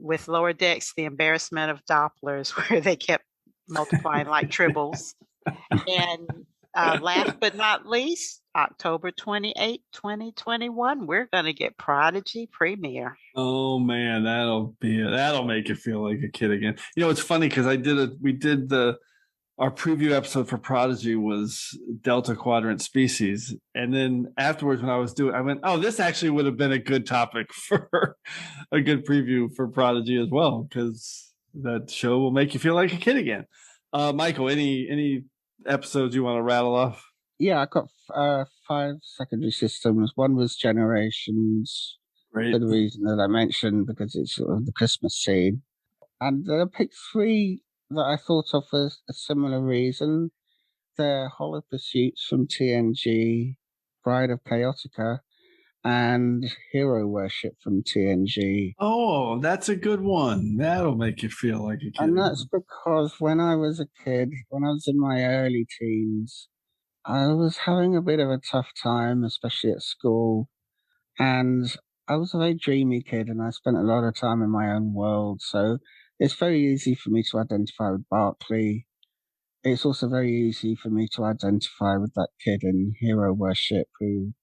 with Lower Decks, The Embarrassment of Dopplers, where they kept multiplying like tribbles. And last but not least, October 28, 2021, we're going to get Prodigy premiere. Oh man, that'll make you feel like a kid again. You know, it's funny because our preview episode for Prodigy was Delta Quadrant species, and then afterwards when I went, oh, this actually would have been a good topic for a good preview for Prodigy as well, because that show will make you feel like a kid again. Michael, any episodes you want to rattle off? Yeah, I got 5 secondary systems. One was Generations, Great. for the reason that I mentioned, because it's sort of the Christmas scene. And then I picked 3 that I thought of for a similar reason. They're Hollow Pursuits from TNG, Bride of Chaotica, and Hero Worship from TNG. Oh, that's a good one. That'll make you feel like a kid. And that's because when I was a kid, when I was in my early teens, I was having a bit of a tough time, especially at school. And I was a very dreamy kid, and I spent a lot of time in my own world. So it's very easy for me to identify with Barclay. It's also very easy for me to identify with that kid in Hero Worship who,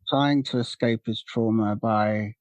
trying to escape his trauma by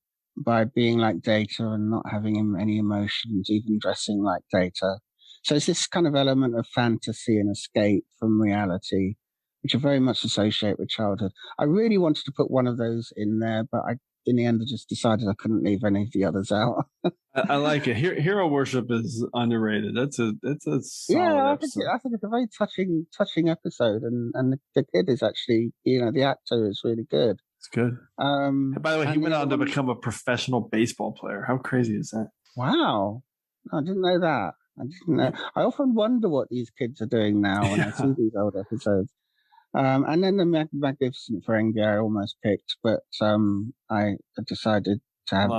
being like Data and not having any emotions, even dressing like Data. So it's this kind of element of fantasy and escape from reality, which I very much associate with childhood. I really wanted to put one of those in there, but in the end, I just decided I couldn't leave any of the others out. I like it. Hero Worship is underrated. That's a solid episode. I think it's a very touching episode, and the kid is actually, the actor is really good. It's good. By the way, he went on to become a professional baseball player. How crazy is that? Wow, I didn't know that. I didn't know. I often wonder what these kids are doing now when I see these old episodes. And then the Magnificent Ferengi I almost picked, but I decided to have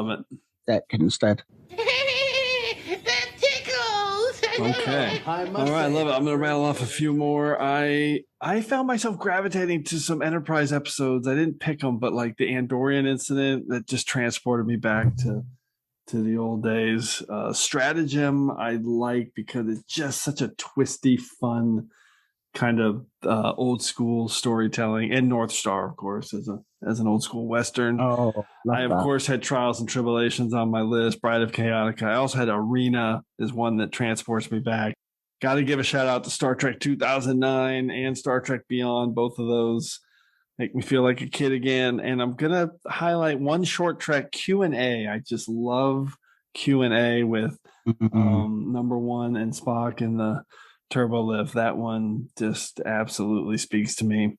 Deck instead. Okay. All right, I love it. I'm going to rattle off a few more. I found myself gravitating to some Enterprise episodes. I didn't pick them, but like the Andorian incident that just transported me back to the old days. Stratagem I like because it's just such a twisty, fun kind of old school storytelling, and North Star, of course, as an old school Western. I of course had Trials and Tribulations on my list, Bride of Chaotica. I also had Arena is one that transports me back. Got to give a shout out to Star Trek 2009 and Star Trek Beyond. Both of those make me feel like a kid again. And I'm gonna highlight one short Trek Q&A. I just love Q&A with number 1 and Spock in the Turbo Lift. That one just absolutely speaks to me.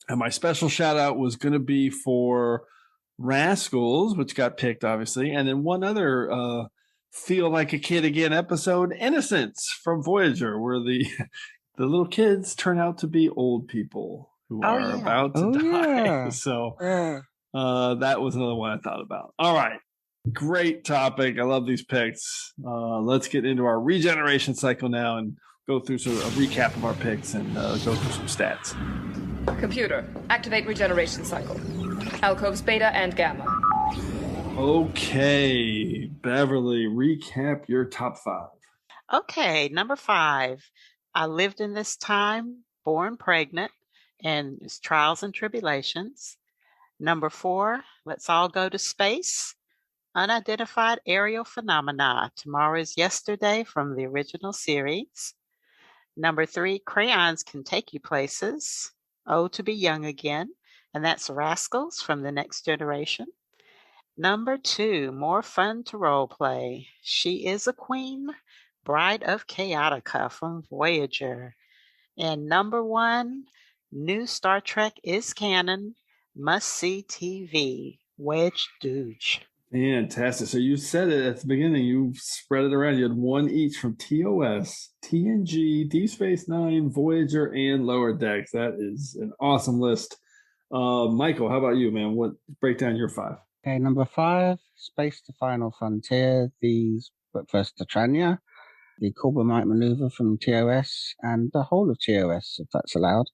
And my special shout out was going to be for Rascals, which got picked obviously, and then one other feel like a kid again episode, Innocence from Voyager, where the little kids turn out to be old people who are about to die. Yeah. So that was another one I thought about. All right. Great topic. I love these picks. Let's get into our regeneration cycle now and go through a recap of our picks and go through some stats. Computer, activate regeneration cycle. Alcoves beta and gamma. Okay, Beverly, recap your top 5. Okay, number 5. I lived in this time, born pregnant, and it's Trials and Tribulations. Number 4, let's all go to space. Unidentified aerial phenomena. Tomorrow is yesterday from the original series. Number 3, crayons can take you places. Oh, to be young again. And that's Rascals from the Next Generation. Number 2, more fun to role play. She is a Queen. Bride of Chaotica from Voyager. And number 1, new Star Trek is canon. Must see TV. Wedge Dooge. Fantastic. So you said it at the beginning. You spread it around. You had one each from TOS, TNG, Deep Space Nine, Voyager, and Lower Decks. That is an awesome list. Michael, how about you, man? Break down your 5? Okay, number 5, Space to Final Frontier. These but first Titania, the Corbomite maneuver from TOS, and the whole of TOS, if that's allowed.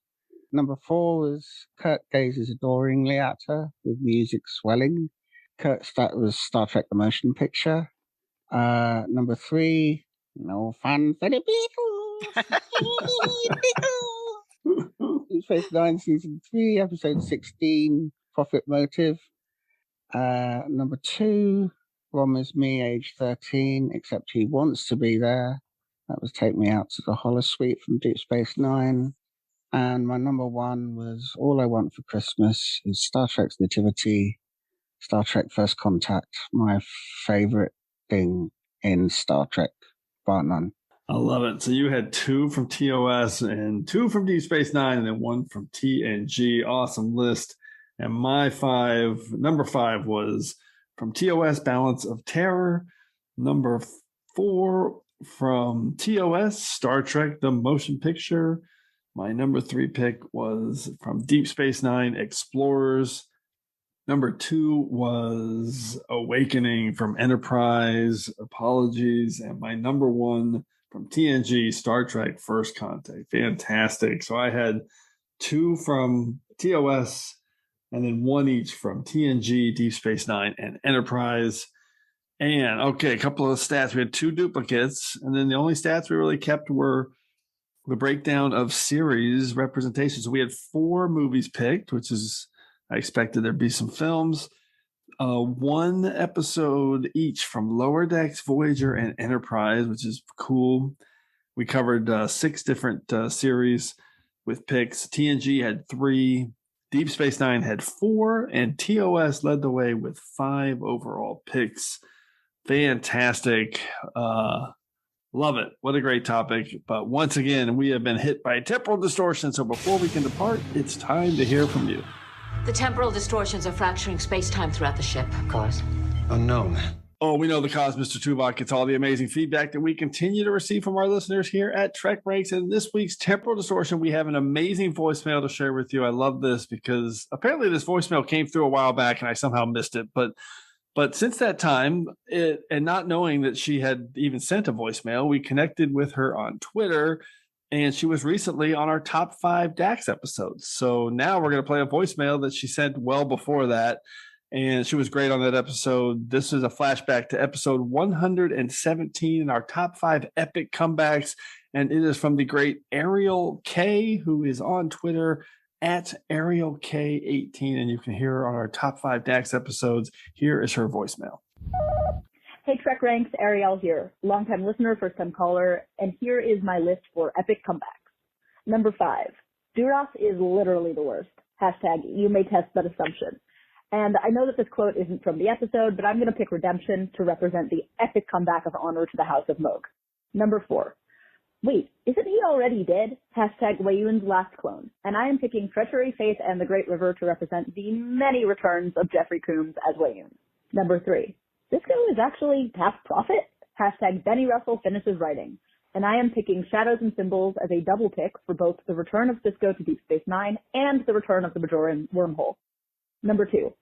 Number 4 was Kirk gazes adoringly at her with music swelling. That was Star Trek The Motion Picture. Number 3, no fun for the Beatles. Deep Space Nine, Season 3, Episode 16, Profit Motive. Number 2, Rom is me, age 13, except he wants to be there. That was Take Me Out to the Holosuite from Deep Space Nine. And my number 1 was All I Want for Christmas is Star Trek's Nativity, Star Trek First Contact, my favorite thing in Star Trek, bar none. I love it. So you had 2 from TOS and 2 from Deep Space Nine and then 1 from TNG. Awesome list. And my number 5 was from TOS, Balance of Terror. Number 4 from TOS, Star Trek The Motion Picture. My number 3 pick was from Deep Space Nine, Explorers. Number 2 was Awakening from Enterprise, Apologies. And my number 1 from TNG, Star Trek First Contact. Fantastic. So I had 2 from TOS and then 1 each from TNG, Deep Space Nine, and Enterprise. And okay, a couple of stats. We had 2 duplicates, and then the only stats we really kept were the breakdown of series representation. So we had 4 movies picked, which is, I expected there'd be some films. 1 episode each from Lower Decks, Voyager, and Enterprise, which is cool. We covered 6 different series with picks. TNG had 3, Deep Space Nine had 4, and TOS led the way with 5 overall picks. Fantastic. Love it. What a great topic. But once again, we have been hit by temporal distortion. So before we can depart, it's time to hear from you. The temporal distortions are fracturing space-time throughout the ship. Cause? Unknown. Oh, we know the cause, Mr. Tuvok. It's all the amazing feedback that we continue to receive from our listeners here at TrekRanks. And this week's temporal distortion, we have an amazing voicemail to share with you. I love this because apparently this voicemail came through a while back and I somehow missed it. But since that time, and not knowing that she had even sent a voicemail, we connected with her on Twitter, and she was recently on our top 5 DAX episodes. So now we're going to play a voicemail that she sent well before that, and she was great on that episode. This is a flashback to episode 117 in our top 5 epic comebacks, and it is from the great Ariel K, who is on Twitter at Ariel K18, and you can hear her on our top 5 DAX episodes. Here is her voicemail. Hey, TrekRanks, Ariel here. Longtime listener, first-time caller, and here is my list for epic comebacks. Number 5, Duras is literally the worst. Hashtag, you may test that assumption. And I know that this quote isn't from the episode, but I'm going to pick Redemption to represent the epic comeback of honor to the House of Moog. Number 4, wait, isn't he already dead? Hashtag Wayun's last clone. And I am picking Treachery, Faith, and the Great River to represent the many returns of Jeffrey Combs as Wayun. Number 3, Cisco is actually half prophet? Hashtag Benny Russell finishes writing. And I am picking Shadows and Symbols as a double pick for both the return of Cisco to Deep Space Nine and the return of the Bajoran wormhole. Number 2,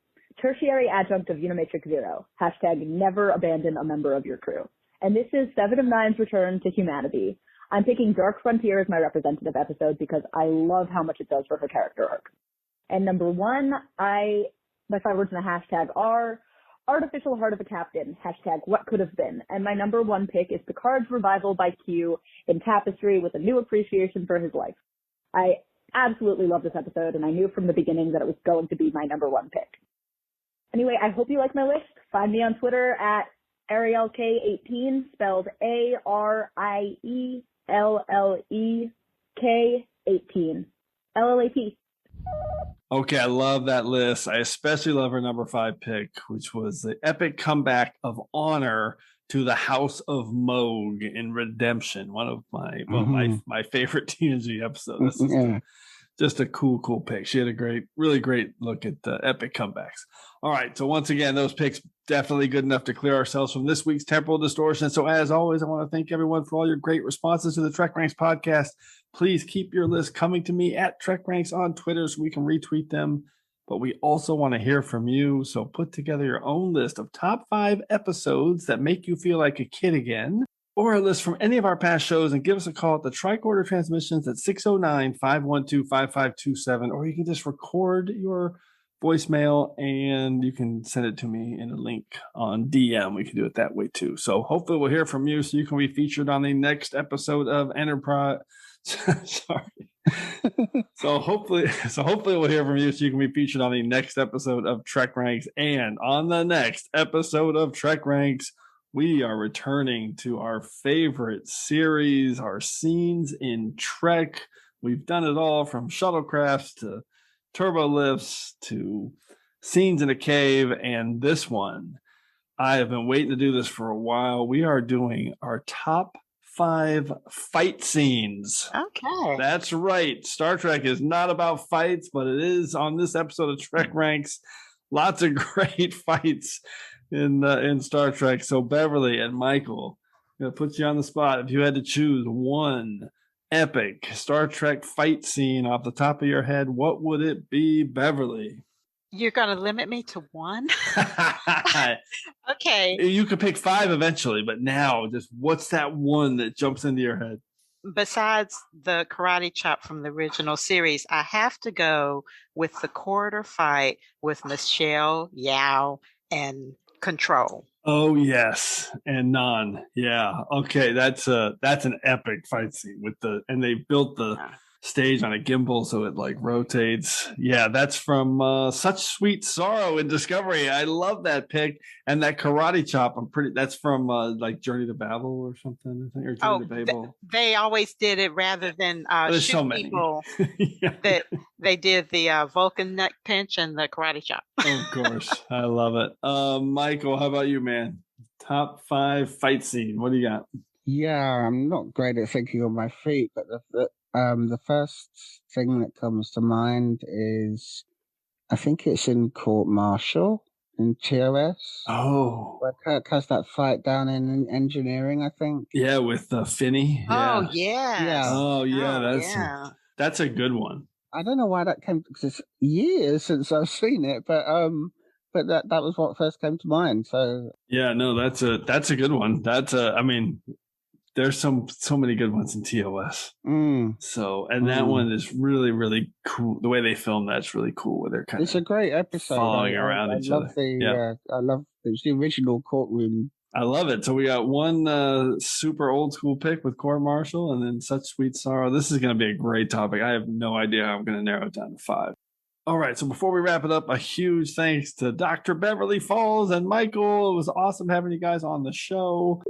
Tertiary Adjunct of Unimatrix Zero. Hashtag Never abandon a member of your crew. And this is 7 of 9's return to humanity. I'm picking Dark Frontier as my representative episode because I love how much it does for her character arc. And number 1, my 5 words in the hashtag are Artificial Heart of a Captain, hashtag What Could Have Been. And my number 1 pick is Picard's revival by Q in Tapestry with a new appreciation for his life. I absolutely love this episode, and I knew from the beginning that it was going to be my number 1 pick. Anyway, I hope you like my list. Find me on Twitter at ArielK18, spelled ARIELLEK18. LLAP. Okay, I love that list. I especially love her number 5 pick, which was the epic comeback of honor to the House of Moog in Redemption. One of my favorite TNG episodes. This is just a cool pick. She had a really great look at epic comebacks. All right, so once again, those picks definitely good enough to clear ourselves from this week's temporal distortion. So as always, I want to thank everyone for all your great responses to the TrekRanks podcast. Please keep your list coming to me at TrekRanks on Twitter so we can retweet them but we also want to hear from you. So put together your own list of top 5 episodes that make you feel like a kid again, or a list from any of our past shows, and give us a call at the Tricorder Transmissions at 609-512-5527, or you can just record your voicemail and you can send it to me in a link on DM. We can do it that way too. So hopefully we'll hear from you so you can be featured on the next episode of Enterprise. Sorry. So hopefully we'll hear from you so you can be featured on the next episode of Trek Ranks. And on the next episode of Trek Ranks, we are returning to our favorite series, our scenes in Trek. We've done it all from shuttlecrafts to turbo lifts to scenes in a cave, and this one, I have been waiting to do this for a while. We are doing our top 5 fight scenes. Okay. That's right. Star Trek is not about fights, but it is on this episode of Trek Ranks. Lots of great fights in Star Trek. So Beverly and Michael, I'm going to put you on the spot. If you had to choose one epic Star Trek fight scene off the top of your head, what would it be, Beverly? You're going to limit me to one? Okay. You could pick 5 eventually, but now just what's that one that jumps into your head? Besides the karate chop from the original series, I have to go with the corridor fight with Michelle, Yao, and Control. Oh yes, and Nan. Yeah. Okay, that's an epic fight scene and they built the stage on a gimbal so it like rotates. Yeah, that's from Such Sweet Sorrow in Discovery. I love that pick. And that karate chop, that's from like Journey to Babel or something, I think, or Journey to Babel. They always did it rather than There's shoot so many people. That they did the Vulcan neck pinch and the karate chop. Of course. I love it. Michael, how about you, man? Top 5 fight scene. What do you got? Yeah, I'm not great at thinking on my feet, but the first thing that comes to mind is, I think it's in Court Martial in TOS. Oh. Where Kirk has that fight down in engineering, I think. Yeah, with Finney. Oh, yes. Yeah. Oh, yeah. That's a good one. I don't know why that came, because it's years since I've seen it, but that was what first came to mind. So yeah, no, that's a good one. I mean, there's so many good ones in TOS. So, and that one is really, really cool. The way they filmed that's really cool. Where they're kind it's a great episode. Following around each other. I love it's the original courtroom. I love it. So we got one super old school pick with Court Martial, and then Such Sweet Sorrow. This is going to be a great topic. I have no idea how I'm going to narrow it down to 5. All right, so before we wrap it up, a huge thanks to Dr. Beverly Falls and Michael. It was awesome having you guys on the show.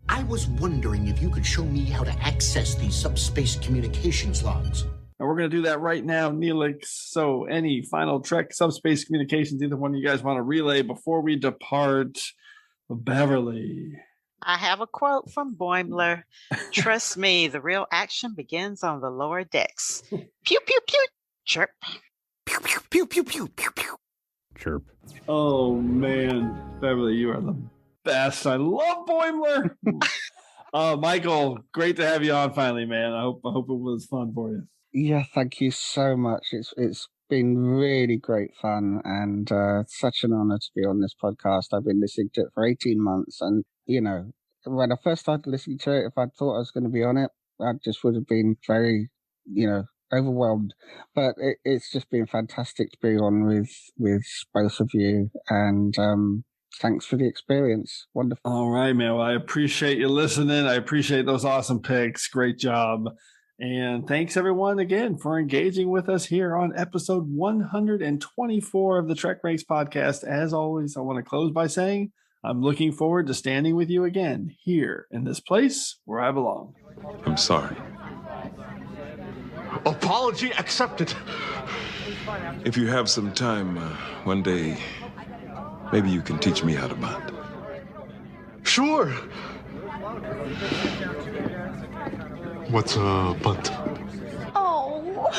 I was wondering if you could show me how to access these subspace communications logs. And we're going to do that right now, Neelix. So any final Trek subspace communications, either one of you guys want to relay before we depart? Beverly. I have a quote from Boimler. Trust me, the real action begins on the lower decks. Pew, pew, pew. Chirp. Pew, pew, pew, pew, pew, pew, pew. Chirp. Oh, man. Beverly, you are the best. I love Boimler. Michael, great to have you on finally, man. I hope it was fun for you. Yeah, thank you so much. It's been really great fun and such an honor to be on this podcast. I've been listening to it for 18 months, and when I first started listening to it, if I thought I was going to be on it, I just would have been very, overwhelmed. But it's just been fantastic to be on with both of you, and thanks for the experience. Wonderful. All right, man. Well, I appreciate you listening. I appreciate those awesome picks. Great job. And thanks everyone again for engaging with us here on episode 124 of the Trek Ranks podcast. As always, I want to close by saying I'm looking forward to standing with you again here in this place where I belong. I'm sorry. Apology accepted. If you have some time, one day, maybe you can teach me how to bunt. Sure. What's a bunt? Oh.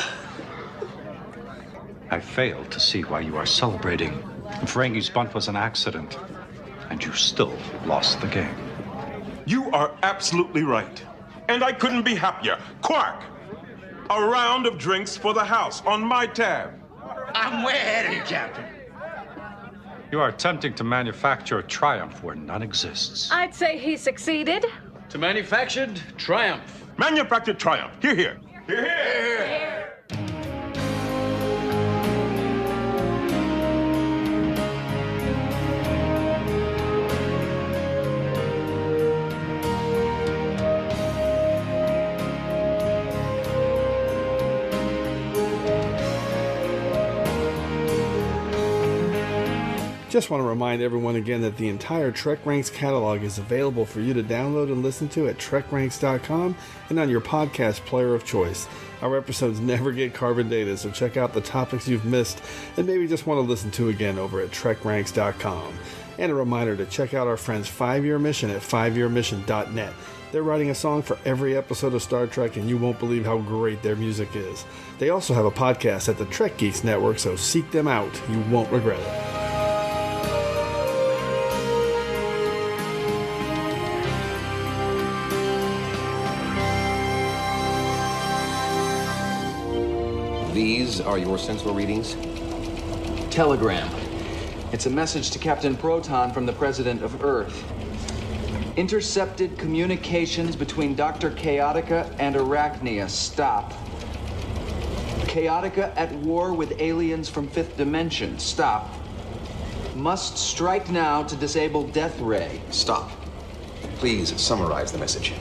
I fail to see why you are celebrating. Ferengi's bunt was an accident, and you still lost the game. You are absolutely right. And I couldn't be happier. Quark! A round of drinks for the house on my tab. I'm way ahead of you, Captain. You are attempting to manufacture a triumph where none exists. I'd say he succeeded. To manufactured triumph. Manufactured triumph. Hear, hear. Hear, hear. Just want to remind everyone again that the entire TrekRanks catalog is available for you to download and listen to at TrekRanks.com and on your podcast player of choice. Our episodes never get carbon dated, so check out the topics you've missed and maybe just want to listen to again over at TrekRanks.com. And a reminder to check out our friends 5-Year Mission at 5yearmission.net. They're writing a song for every episode of Star Trek, and you won't believe how great their music is. They also have a podcast at the Trek Geeks Network, so seek them out. You won't regret it. These are your sentinel readings? Telegram. It's a message to Captain Proton from the President of Earth. Intercepted communications between Dr. Chaotica and Arachnia. Stop. Chaotica at war with aliens from 5th dimension. Stop. Must strike now to disable Death Ray. Stop. Please summarize the message.